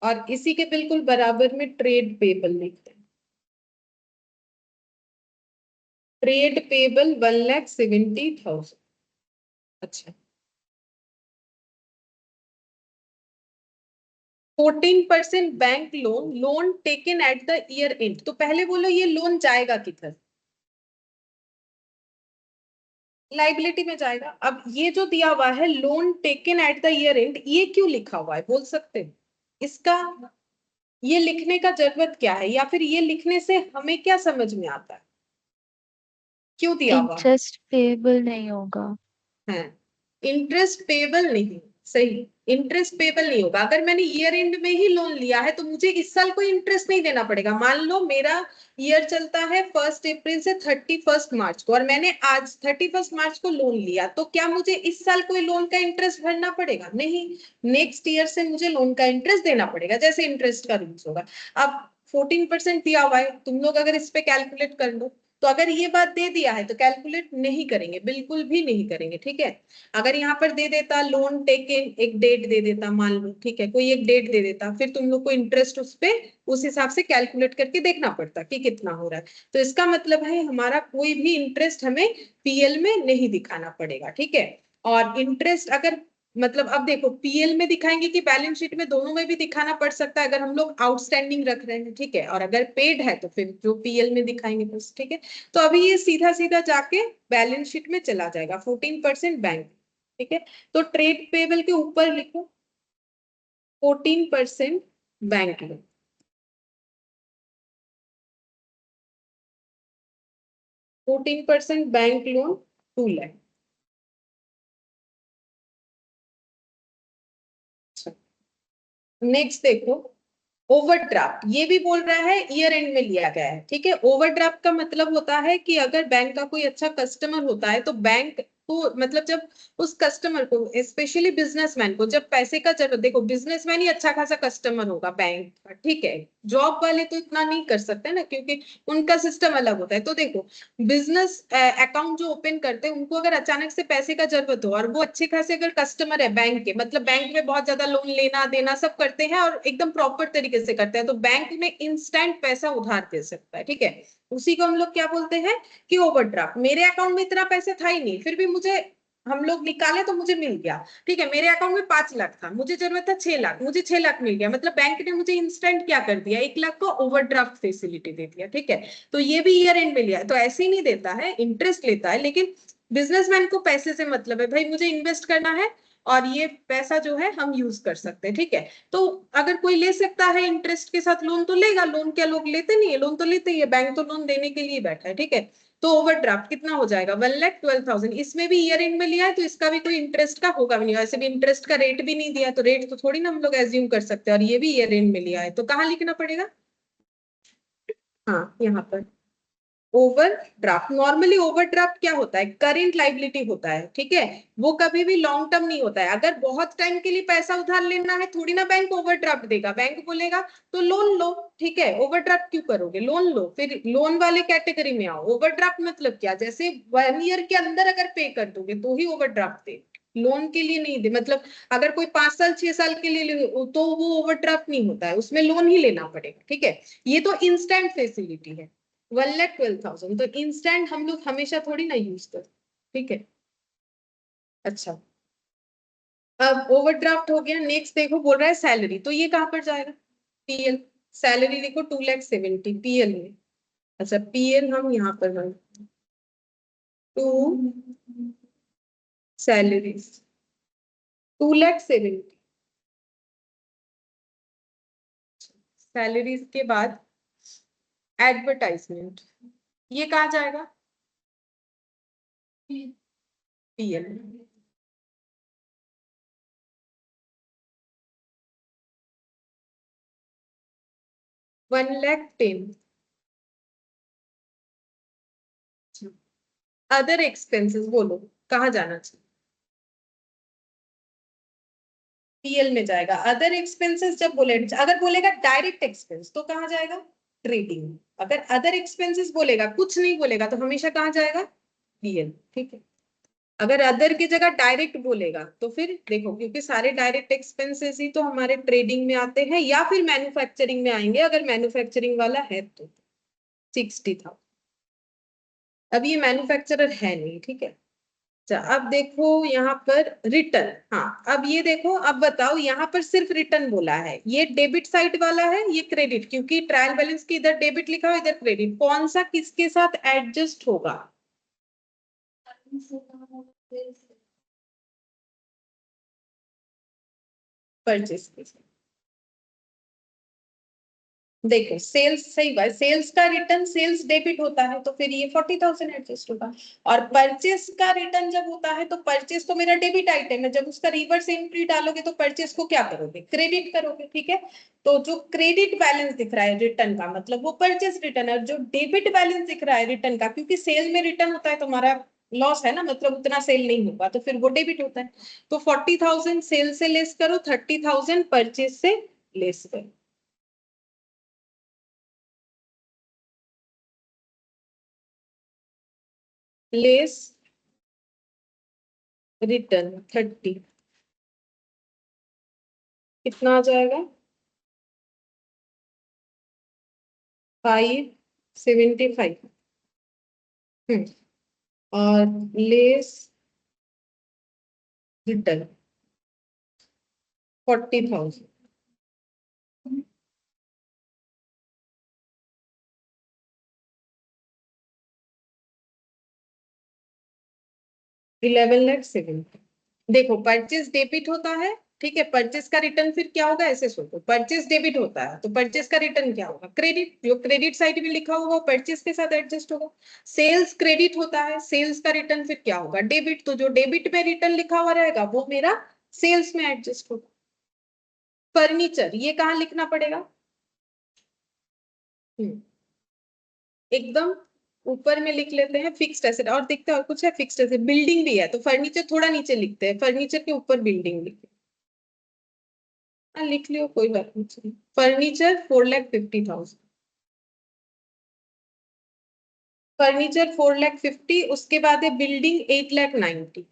और इसी के बिल्कुल बराबर में ट्रेड पेबल लिखते हैं। Trade payable 1,70,000। अच्छा, 14% bank loan, loan taken at the year and. तो पहले बोलो ये लोन जाएगा किधर? लाइबिलिटी में जाएगा। अब ये जो दिया हुआ है loan taken at the year and, ये क्यों लिखा हुआ है बोल सकते हैं? इसका ये लिखने का जरूरत क्या है, या फिर ये लिखने से हमें क्या समझ में आता है? क्यों दिया हुआ इंटरेस्ट पेबल नहीं होगा। है? इंटरेस्ट पेबल नहीं, सही, इंटरेस्ट पेबल नहीं होगा। अगर मैंने ईयर एंड में ही लोन लिया है तो मुझे इस साल कोई इंटरेस्ट नहीं देना पड़ेगा। मान लो मेरा ईयर चलता है 1 अप्रैल से 31 मार्च को, और मैंने आज 31 मार्च को लोन लिया, तो क्या मुझे इस साल कोई लोन का इंटरेस्ट भरना पड़ेगा? नहीं, नेक्स्ट ईयर से मुझे लोन का इंटरेस्ट देना पड़ेगा, जैसे इंटरेस्ट का रूल्स होगा। अब 14% दिया हुआ है, तुम लोग अगर इस पे कैलकुलेट कर लो तो अगर ये बात दे दिया है तो कैलकुलेट नहीं करेंगे, बिल्कुल भी नहीं करेंगे, ठीक है। अगर यहाँ पर दे देता लोन टेकन, एक डेट दे देता मान लो, ठीक है, कोई एक डेट दे देता, फिर तुम लोग को इंटरेस्ट उस पे उस हिसाब से कैलकुलेट करके देखना पड़ता कि कितना हो रहा है। तो इसका मतलब है हमारा कोई भी इंटरेस्ट हमें पीएल में नहीं दिखाना पड़ेगा, ठीक है। और इंटरेस्ट अगर मतलब अब देखो पीएल में दिखाएंगे कि बैलेंस शीट में, दोनों में भी दिखाना पड़ सकता है अगर हम लोग आउटस्टैंडिंग रख रहे हैं, ठीक है। और अगर पेड है तो फिर जो पीएल में दिखाएंगे बस, ठीक है। तो अभी ये सीधा सीधा जाके बैलेंस शीट में चला जाएगा 14% बैंक, ठीक है। तो ट्रेड पेबल के ऊपर लिखो 14% bank loan, 14% bank loan 2 lakh. Next देखो ओवरड्राफ्ट, ये भी बोल रहा है ईयर एंड में लिया गया है, ठीक है। ओवरड्राफ्ट का मतलब होता है कि अगर बैंक का कोई अच्छा कस्टमर होता है तो बैंक को मतलब जब उस कस्टमर को, स्पेशली बिजनेसमैन को जब पैसे का जरूरत, देखो बिजनेसमैन ही अच्छा खासा कस्टमर होगा बैंक का, ठीक है। जॉब वाले तो इतना नहीं कर सकते ना, क्योंकि उनका सिस्टम अलग होता है। तो देखो बिजनेस अकाउंट जो ओपन करते हैं उनको अगर अचानक से पैसे का जरूरत हो और वो अच्छे खासे अगर कस्टमर है बैंक के, मतलब बैंक में बहुत ज्यादा लोन लेना देना सब करते हैं और एकदम प्रॉपर तरीके से करते हैं, तो बैंक में इंस्टेंट पैसा उधार दे सकता है, ठीक है। उसी को हम लोग क्या बोलते हैं कि ओवरड्राफ्ट। मेरे अकाउंट में इतना पैसा था ही नहीं, फिर भी मुझे, हम लोग निकाले तो मुझे मिल गया, ठीक है। मेरे अकाउंट में 5 लाख था, मुझे जरूरत था 6 लाख, मुझे 6 लाख मिल गया, मतलब बैंक ने मुझे इंस्टेंट क्या कर दिया, 1 लाख को ओवरड्राफ्ट फैसिलिटी दे दिया, ठीक है। तो ये भी ईयर एंड में लिया है। तो ऐसे ही नहीं देता है, इंटरेस्ट लेता है, लेकिन बिजनेसमैन को पैसे से मतलब है, भाई मुझे इन्वेस्ट करना है और ये पैसा जो है हम यूज कर सकते हैं, ठीक है। तो अगर कोई ले सकता है इंटरेस्ट के साथ लोन तो लेगा, लोन क्या लोग लेते नहीं है, लोन तो लेते ही है, बैंक तो लोन देने के लिए बैठा है, ठीक है। तो ओवरड्राफ्ट कितना हो जाएगा 1,12,000, इसमें भी ईयर एंड में लिया है तो इसका भी कोई इंटरेस्ट का होगा भी नहीं, वैसे भी इंटरेस्ट का रेट भी नहीं दिया, तो रेट तो थोड़ी ना हम लोग एज्यूम कर सकते हैं। और ये भी ईयर एंड में लिया है, तो कहाँ लिखना पड़ेगा, हाँ यहाँ पर ओवरड्राफ्ट। नॉर्मली ओवरड्राफ्ट क्या होता है, करेंट लाइबिलिटी होता है, ठीक है। वो कभी भी लॉन्ग टर्म नहीं होता है। अगर बहुत टाइम के लिए पैसा उधार लेना है थोड़ी ना बैंक ओवरड्राफ्ट देगा, बैंक बोलेगा तो लोन लो, ठीक है। ओवरड्राफ्ट क्यों करोगे, लोन लो, फिर लोन वाले कैटेगरी में आओ। ओवरड्राफ्ट मतलब क्या, जैसे 1 ईयर के अंदर अगर पे कर दोगे तो ही ओवरड्राफ्ट दे, लोन के लिए नहीं दे। मतलब अगर कोई 5 साल 6 साल के लिए तो वो ओवरड्राफ्ट नहीं होता है, उसमें लोन ही लेना पड़ेगा, ठीक है। ये तो इंस्टेंट फैसिलिटी है 1,12,000, तो इंस्टेंट हम लोग हमेशा थोड़ी ना यूज करते, ठीक है। अच्छा अब ओवरड्राफ्ट हो गया। नेक्स्ट देखो बोल रहा है सैलरी, तो ये कहां पर जाएगा, पीएल। सैलरी देखो 2,70,000 पीएल में। अच्छा पीएल हम यहाँ पर टू सैलरीज 2,70,000 सैलरीज के बाद एडवर्टाइजमेंट, ये कहा जाएगा पीएल। 1,10,000। अदर एक्सपेंसेस बोलो कहाँ जाना चाहिए, पीएल में जाएगा। अदर एक्सपेंसेस जब बोले, अगर बोलेगा डायरेक्ट एक्सपेंस तो कहाँ जाएगा, ट्रेडिंग। अगर अदर एक्सपेंसेस बोलेगा, कुछ नहीं बोलेगा, तो हमेशा कहाँ जाएगा, पीएल, ठीक है। अगर अदर की जगह डायरेक्ट बोलेगा तो फिर देखो, क्योंकि सारे डायरेक्ट एक्सपेंसेस ही तो हमारे ट्रेडिंग में आते हैं या फिर मैन्युफैक्चरिंग में आएंगे, अगर मैन्युफैक्चरिंग वाला है तो 60,000। अब ये मैन्युफैक्चरर है नहीं, ठीक है। अच्छा अब देखो यहाँ पर रिटर्न, हाँ अब ये देखो, अब बताओ यहाँ पर सिर्फ रिटर्न बोला है, ये डेबिट साइड वाला है, ये क्रेडिट, क्योंकि ट्रायल बैलेंस की इधर डेबिट लिखा हो इधर क्रेडिट, कौन सा किसके साथ एडजस्ट होगा, परचेस के साथ। देखो सेल्स सही बात, सेल्स का रिटर्न सेल्स डेबिट होता है तो फिर ये 40,000 एडजस्ट होगा। और परचेस का रिटर्न जब होता है तो परचेस तो मेरा डेबिट आइटम है, जब उसका रिवर्स एंट्री डालोगे तो परचेस को क्या करोगे, क्रेडिट करोगे, ठीक है। तो जो क्रेडिट बैलेंस दिख रहा है रिटर्न का मतलब वो परचेस रिटर्न है, जो डेबिट बैलेंस दिख रहा है रिटर्न का, क्योंकि सेल में रिटर्न होता है तो हमारा लॉस है ना, मतलब उतना सेल नहीं होगा तो फिर वो डेबिट होता है। तो 40,000 सेल से लेस करो, 30,000 परचेस से लेस करो। लेस रिटर्न 30, कितना आ जाएगा? 575। और लेस रिटर्न 40,000। 11,70,000। देखो परचेज डेबिट होता है, ठीक है, परचेज का रिटर्न फिर क्या होगा, ऐसे सोचो, परचेज डेबिट होता है तो परचेज का रिटर्न क्या होगा, क्रेडिट। जो क्रेडिट साइड में लिखा होगा परचेज के साथ एडजस्ट होगा। सेल्स क्रेडिट होता है, सेल्स का रिटर्न फिर क्या होगा, डेबिट। तो जो डेबिट में रिटर्न लिखा हुआ रहेगा वो मेरा सेल्स में एडजस्ट होगा। फर्नीचर ये कहाँ लिखना पड़ेगा? एकदम ऊपर में लिख लेते हैं फिक्स्ड एसेट, और देखते हैं और कुछ है, फिक्स्ड एसेट बिल्डिंग भी है तो फर्नीचर थोड़ा नीचे लिखते हैं, फर्नीचर के ऊपर बिल्डिंग लिखते हैं। लिख लियो कोई बात नहीं। Furniture 4,50,000, furniture 4,50,000। उसके बाद है बिल्डिंग 8,90,000,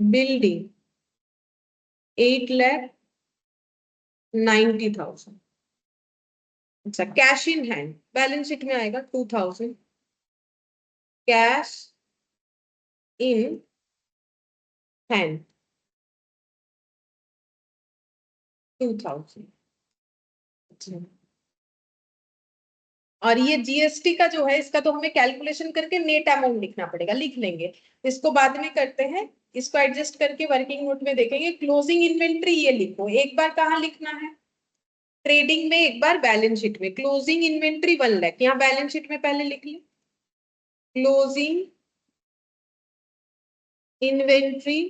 बिल्डिंग 8,90,000। अच्छा, cash in hand balance sheet में आएगा 2,000, कैश इन हैंड 2,000। और ये जीएसटी का जो है इसका तो हमें कैलकुलेशन करके नेट अमाउंट लिखना पड़ेगा, लिख लेंगे, इसको बाद में करते हैं। इसको एडजस्ट करके वर्किंग नोट में देखेंगे। क्लोजिंग इन्वेंट्री ये लिखो, एक बार कहाँ लिखना है, ट्रेडिंग में, एक बार बैलेंस शीट में। क्लोजिंग इन्वेंट्री 1 लाख, यहाँ बैलेंस शीट में पहले लिख ली, क्लोजिंग इन्वेंट्री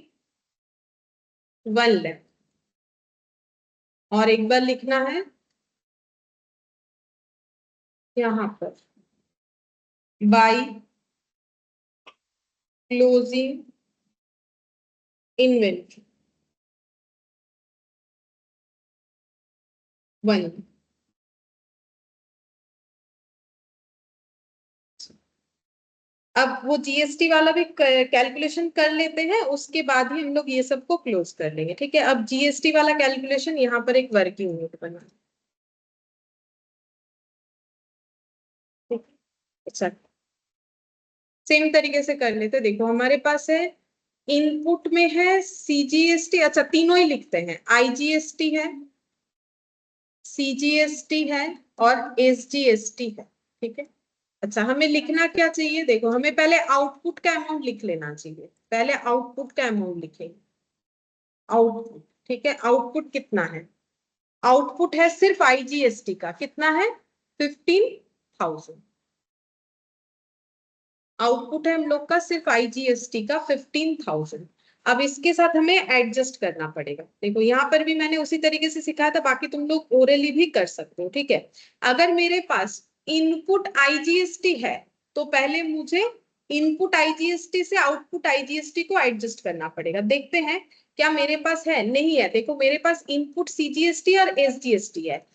1 लाख। और एक बार लिखना है यहाँ पर बाय क्लोजिंग इन्वेंट्री 1। अब वो जीएसटी वाला भी कैलकुलेशन कर लेते हैं, उसके बाद ही हम लोग ये सबको क्लोज कर लेंगे, ठीक है। अब जीएसटी वाला कैलकुलेशन यहाँ पर एक वर्किंग नोट बना, ठीक है। अच्छा, सेम तरीके से कर लेते, देखो हमारे पास है इनपुट में है सीजीएसटी, अच्छा तीनों ही लिखते हैं, आईजीएसटी है, सीजीएसटी है और एसजीएसटी है, ठीक है। अच्छा, हमें लिखना क्या चाहिए, देखो हमें पहले आउटपुट का अमाउंट लिख लेना चाहिए, पहले आउटपुट का अमाउंट लिखेंगे, आउटपुट, ठीक है। आउटपुट कितना है, आउटपुट है सिर्फ आईजीएसटी का, कितना है 15,000। आउटपुट है हम लोग का सिर्फ आईजीएसटी का 15,000। अब इसके साथ हमें एडजस्ट करना पड़ेगा, देखो यहाँ पर भी मैंने उसी तरीके से सिखाया था, बाकी तुम लोग ओरली भी कर सकते हो, ठीक है। अगर मेरे पास इनपुट आईजीएसटी है तो पहले मुझे इनपुट आईजीएसटी से आउटपुट आईजीएसटी को एडजस्ट करना पड़ेगा। देखते हैं क्या मेरे पास है, नहीं है, देखो मेरे पास इनपुट सीजीएसटी और एसजीएसटी है,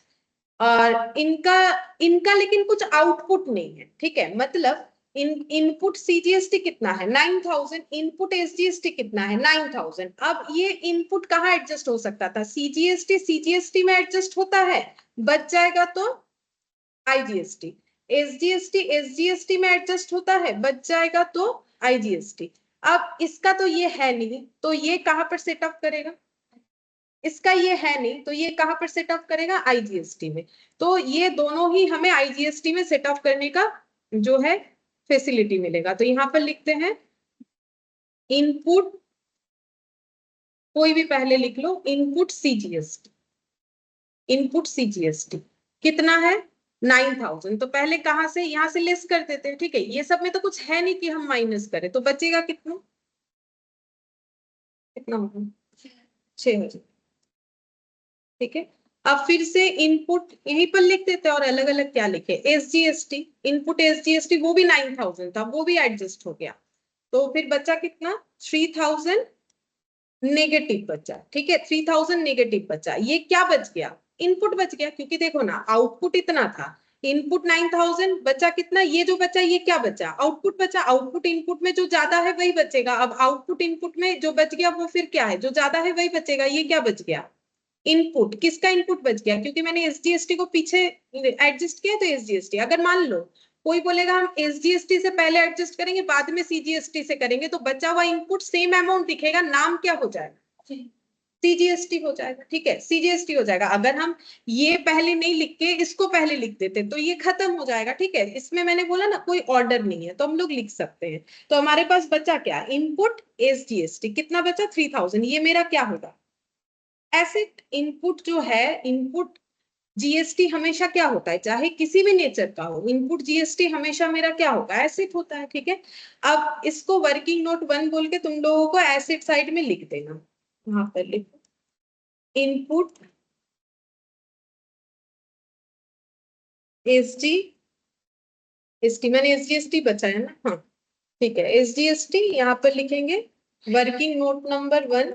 और इनका इनका लेकिन कुछ आउटपुट नहीं है, ठीक है। मतलब इनपुट सीजीएसटी कितना है 9,000, इनपुट एसजीएसटी कितना है 9,000। अब ये इनपुट कहाँ एडजस्ट हो सकता था, सीजीएसटी में एडजस्ट होता है, बच जाएगा तो आईजीएसटी, एसजीएसटी में एडजस्ट होता है, बच जाएगा तो आईजीएसटी। अब इसका तो ये है नहीं, तो ये कहां पर सेटअप करेगा, इसका ये है नहीं तो ये कहां पर सेटअप करेगा, आईजीएसटी में। तो ये दोनों ही हमें आईजीएसटी में सेटअप करने का जो है फैसिलिटी मिलेगा। तो यहां पर लिखते हैं इनपुट, कोई भी पहले लिख लो, इनपुट सीजीएसटी, इनपुट सीजीएसटी कितना है 9,000। तो पहले कहां से, यहां से लेस कर देते हैं, ठीक है। ये सब में तो कुछ है नहीं कि हम माइनस करें, तो बचेगा कितना, कितना होगा 6,000, ठीक है। अब फिर से इनपुट यहीं पर लिख देते हैं, और अलग अलग क्या लिखे, एसजीएसटी, इनपुट एसजीएसटी वो भी 9,000 था, वो भी एडजस्ट हो गया, तो फिर बचा कितना 3,000 नेगेटिव बचा, ठीक है। 3,000 नेगेटिव बचा, ये क्या बच गया, इनपुट बच गया, क्योंकि देखो ना आउटपुट इतना था, इनपुट 9000 बचा कितना, ये जो बचा ये क्या बचा, आउटपुट बचा। आउटपुट इनपुट में जो ज्यादा है वही बचेगा। अब आउटपुट इनपुट में जो बच गया वो फिर क्या है, जो ज्यादा है वही बचेगा। ये क्या बच गया, इनपुट। किसका इनपुट बच गया, क्योंकि मैंने एसजीएसटी को पीछे एडजस्ट किया तो एसजीएसटी। अगर मान लो कोई बोलेगा हम एसजीएसटी से पहले एडजस्ट करेंगे बाद में सीजीएसटी से करेंगे, तो बचा हुआ इनपुट सेम अमाउंट दिखेगा, नाम क्या हो जाएगा, सीजीएसटी हो जाएगा। ठीक है, सीजीएसटी हो जाएगा। अगर हम ये पहले नहीं लिख के इसको पहले लिख देते तो ये खत्म हो जाएगा। ठीक है, इसमें मैंने बोला ना कोई ऑर्डर नहीं है तो हम लोग लिख सकते हैं। तो हमारे पास बचा क्या, इनपुट एसजीएसटी, कितना बचा 3000। ये मेरा क्या होगा, एसेट। इनपुट जो है, इनपुट जीएसटी हमेशा क्या होता है, चाहे किसी भी नेचर का हो, इनपुट जीएसटी हमेशा मेरा क्या होगा, एसेट होता है। ठीक है, अब इसको वर्किंग नोट 1 बोल के तुम लोगों को एसेट साइड में लिख देना। यहाँ पर लिखो इनपुट एसजी एसटी, मैंने एसजीएसटी बचा है ना, हाँ ठीक है। एसजीएसटी यहाँ पर लिखेंगे, वर्किंग नोट नंबर 1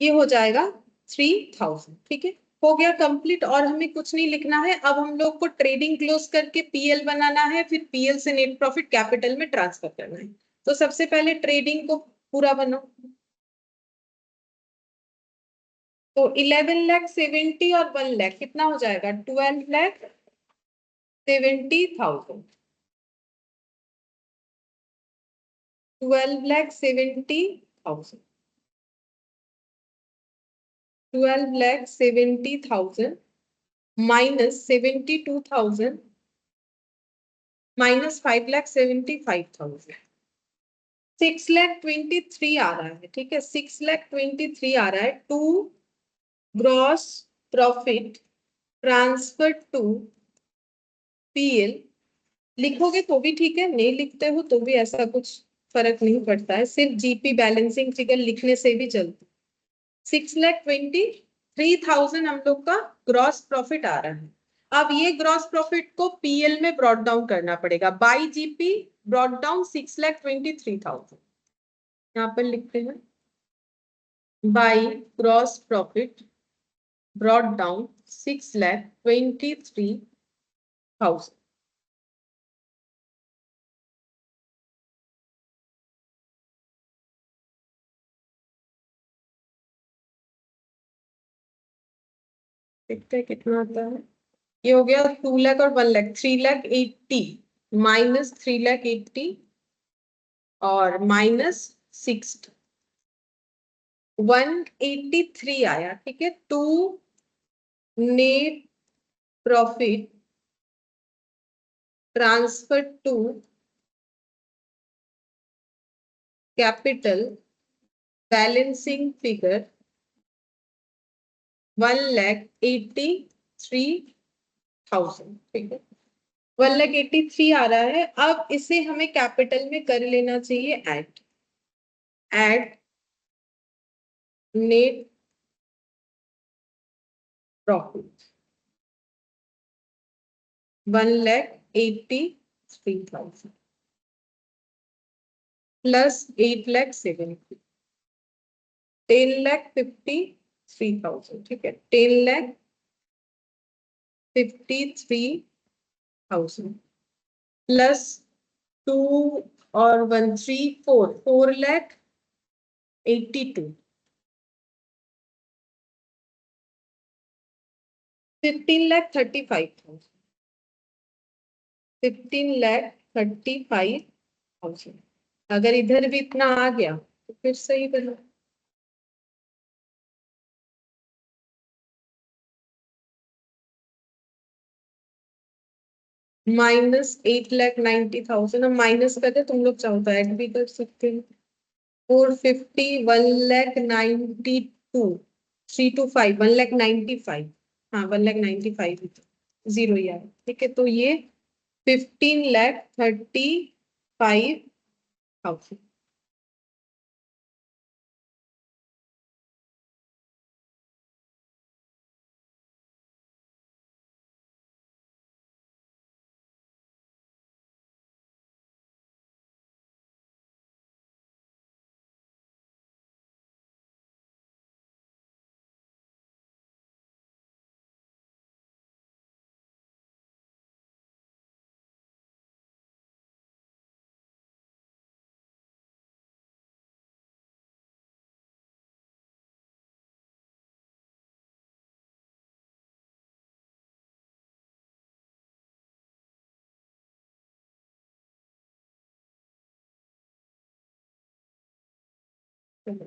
ये हो जाएगा 3000। ठीक है, हो गया कंप्लीट और हमें कुछ नहीं लिखना है। अब हम लोग को ट्रेडिंग क्लोज करके पीएल बनाना है, फिर पीएल से नेट प्रॉफिट कैपिटल में ट्रांसफर करना है। तो सबसे पहले ट्रेडिंग को पूरा बनाओ। तो 11,70,000 और 1,00,000 कितना हो जाएगा, 12,70,000। 12,70,000, 12,70,000 माइनस 72,000 माइनस 5,75,000, 6,23,000 आ रहा है। ठीक है, 6,23,000 आ रहा है to gross profit transfer to PL. लिखोगे तो भी ठीक है, नहीं लिखते हो तो भी ऐसा कुछ फर्क नहीं पड़ता है, सिर्फ जीपी बैलेंसिंग फिगर लिखने से भी चलता। 6,23,000 हम लोग का ग्रॉस प्रॉफिट आ रहा है। अब ये ग्रॉस प्रॉफिट को पीएल में ब्रॉट डाउन करना पड़ेगा, बाई जीपी ब्रॉट डाउन 6,23,000। यहाँ पर लिखते हैं by gross profit brought down 6,23,000। देखते हैं कितना आता है। ये हो गया 2,00,000 और 1,00,000, 3,80,000 माइनस 3,80,000 और माइनस 60, 183 आया। ठीक है, to net profit transfer to capital balancing figure 1,83,000। ठीक है, 1,83,000 आ रहा है। अब इसे हमें कैपिटल में कर लेना चाहिए ऐड नेट प्रॉफिट 1,83,000 प्लस 8,70,000, 10,53,000। ठीक है, 10,53,000 प्लस 2 और 1 3 4, 4,82,000, 15,35,000, 15,35,000। अगर इधर भी इतना आ गया तो फिर सही बना। माइनस 8,90,000, हम माइनस करते तुम लोग चाहो तो ऐड भी कर सकते हो। 450, 1,92,000, 325, 1,95,000, हाँ 1,95,000 जीरो ही आया। ठीक है, तो ये 15,35,000।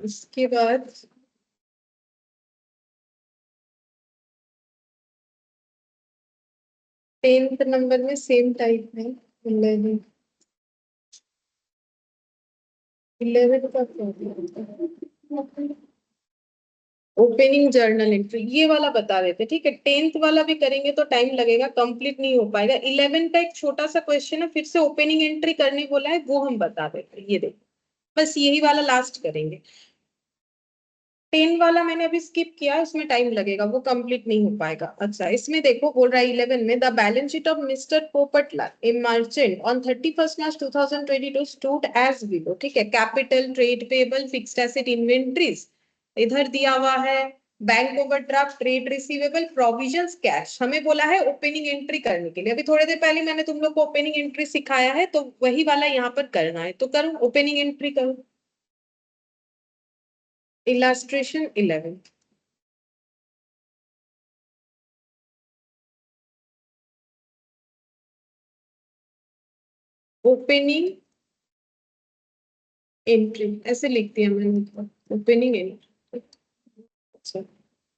इसके बाद टेंथ नंबर में सेम टाइप है 11 का ओपनिंग जर्नल एंट्री ये वाला बता देते, ठीक है। टेंथ वाला भी करेंगे तो टाइम लगेगा, कंप्लीट नहीं हो पाएगा। 11 का एक छोटा सा क्वेश्चन है, फिर से ओपनिंग एंट्री करने बोला है, वो हम बता देते हैं। ये देखो बस यही वाला लास्ट करेंगे। 10 वाला मैंने अभी स्किप किया, इसमें टाइम लगेगा, वो कंप्लीट नहीं हो पाएगा। अच्छा इसमें देखो बोल रहा है 11 में, the balance sheet of mister Popatlal a merchant on 31 March 2022 stood as below, ठीक है। Capital, trade payable, fixed asset, inventories इधर दिया हुआ है, bank overdraft, trade receivable, provisions, cash. हमें बोला है ओपनिंग एंट्री करने के लिए। अभी थोड़ी देर पहले मैंने तुम लोग को ओपनिंग एंट्री सिखाया है, तो वही वाला यहाँ पर करना है। तो करूँ ओपनिंग एंट्री करूँ। इलास्ट्रेशन 11, ओपनिंग एंट्री ऐसे लिख दिया मैंने, ओपनिंग एंट्री। अच्छा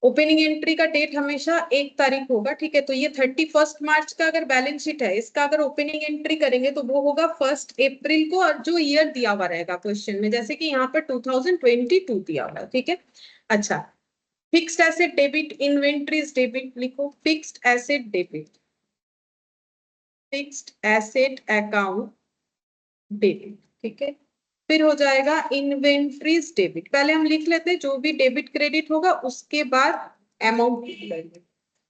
ओपनिंग एंट्री का डेट हमेशा 1 तारीख होगा, ठीक है। तो ये 31 मार्च का अगर बैलेंस शीट है, इसका अगर ओपनिंग एंट्री करेंगे तो वो होगा 1 अप्रैल को, और जो ईयर दिया हुआ रहेगा क्वेश्चन में, जैसे कि यहाँ पर 2022 दिया हुआ है, ठीक है। अच्छा fixed asset debit, inventories debit लिखो, fixed asset debit, fixed asset account debit, ठीक है। फिर हो जाएगा इन्वेंट्रीज डेबिट, पहले हम लिख लेते हैं जो भी डेबिट क्रेडिट होगा उसके बाद अमाउंट लिख लेंगे,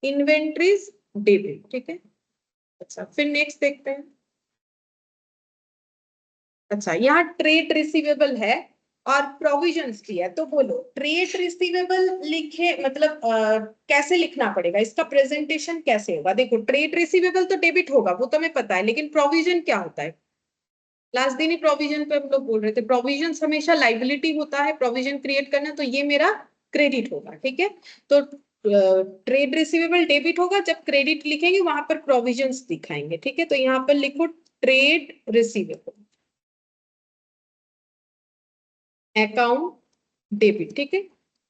इन्वेंट्रीज डेबिट, ठीक है। अच्छा फिर नेक्स्ट देखते हैं। अच्छा यहाँ ट्रेड रिसीवेबल है और प्रोविजंस भी है, तो बोलो ट्रेड रिसीवेबल लिखे मतलब कैसे लिखना पड़ेगा, इसका प्रेजेंटेशन कैसे होगा। देखो ट्रेड रिसीवेबल तो डेबिट होगा, वो तो हमें पता है, लेकिन प्रोविजन क्या होता है। लास्ट दिन ही प्रोविजन पे हम लोग बोल रहे थे, प्रोविजन हमेशा लाइबिलिटी होता है, प्रोविजन क्रिएट करना, तो ये मेरा क्रेडिट होगा, ठीक है। तो ट्रेड रिसीवेबल डेबिट होगा, जब क्रेडिट लिखेंगे वहां पर प्रोविजंस दिखाएंगे, ठीक है। तो यहाँ पर लिखो ट्रेड रिसीवेबल अकाउंट डेबिट, ठीक है।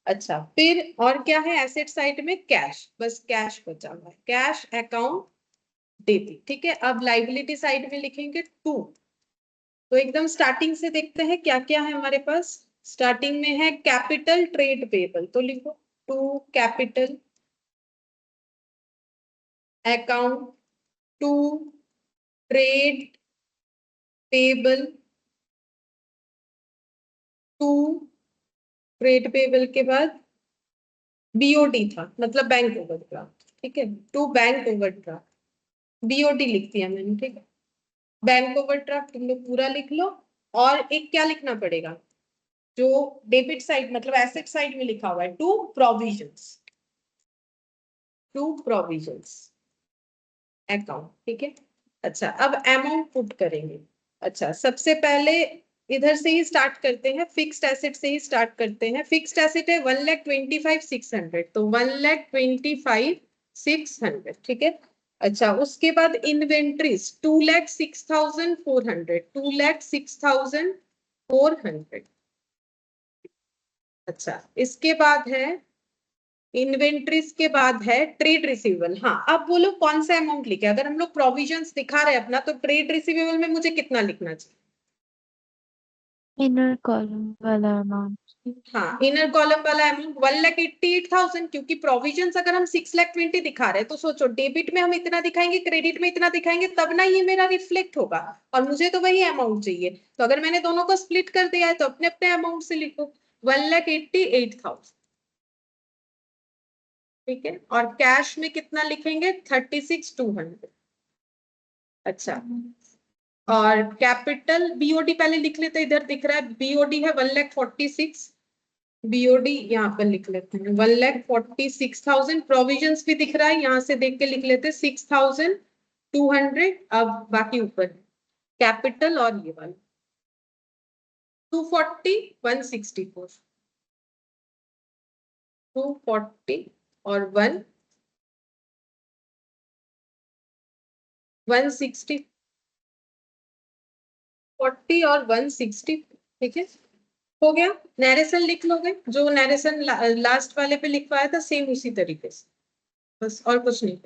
अच्छा फिर और क्या है, एसेट साइड में कैश, बस कैश बचा हुआ है, कैश अकाउंट डेबिट, ठीक है। अब लाइबिलिटी साइड में लिखेंगे टू। तो एकदम स्टार्टिंग से देखते हैं क्या क्या है हमारे पास। स्टार्टिंग में है कैपिटल ट्रेड पेबल, तो लिखो to capital account, to trade payable, to trade payable के बाद बीओडी था, मतलब बैंक ओवरड्राफ्ट, ठीक है। टू बैंक ओवरड्राफ्ट, बीओडी लिख दिया मैंने, ठीक है। बैंक ओवरड्राफ्ट तुम लोग पूरा लिख लो। और एक क्या लिखना पड़ेगा, जो डेबिट साइड मतलब एसेट साइड में लिखा हुआ है, to provisions, to provisions account, ठीक है। अच्छा अब अमाउंट पुट करेंगे। अच्छा सबसे पहले इधर से ही स्टार्ट करते हैं, फिक्स्ड एसेट से ही स्टार्ट करते हैं। फिक्स्ड एसेट है 1,25,600, तो 1,25,600, ठीक है। अच्छा उसके बाद इन्वेंट्रीज 2,06,400, 2,06,400। अच्छा इसके बाद है इन्वेंट्रीज के बाद है ट्रेड रिसीवेबल। हाँ अब बोलो कौन सा अमाउंट लिखे, अगर हम लोग प्रोविजंस दिखा रहे हैं अपना, तो ट्रेड रिसीवेबल में मुझे कितना लिखना चाहिए। इनर कॉलम वाला अमाउंट। हाँ इनर कॉलम वाला अमाउंट 1,88,000, क्योंकि प्रोविजंस अगर हम 6,20,000 दिखा रहे हैं, तो सोचो डेबिट में हम इतना दिखाएंगे, क्रेडिट में इतना दिखाएंगे, तब ना ये मेरा रिफ्लेक्ट होगा, और मुझे तो वही अमाउंट चाहिए। तो अगर मैंने दोनों को स्प्लिट कर दिया है, तो अपने अपने अमाउंट से लिखो 1,88,000, ठीक है। और कैश में कितना लिखेंगे 36,200। अच्छा और कैपिटल बीओडी पहले लिख लेते हैं, इधर दिख रहा है बीओडी है 1,46,000, बीओडी यहाँ पर लिख लेते हैं 1,46,000। प्रोविजंस भी दिख रहा है, यहाँ से देख के लिख लेते हैं 6,200। अब बाकी ऊपर कैपिटल और ये वाला 240, 164, 240 और 160, 40 और 160, ठीक है। हो गया। नैरेशन लिख लोगे, जो नैरेशन लास्ट वाले पे लिखवाया था सेम उसी तरीके से, बस और कुछ नहीं।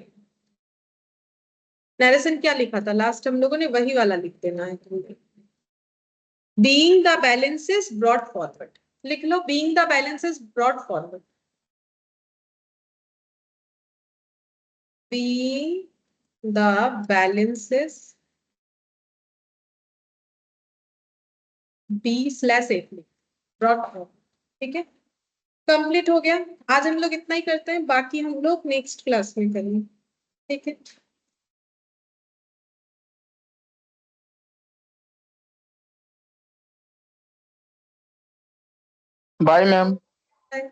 नैरेशन क्या लिखा था लास्ट हम लोगों ने, वही वाला लिख देना है तुम्हें। Being the balances brought forward, लिख लो being the balances brought forward. being the balances B/8 brought forward, ठीक है। कंप्लीट हो गया। आज हम लोग इतना ही करते हैं, बाकी हम लोग नेक्स्ट क्लास में करेंगे, ठीक है। Bye ma'am. Bye.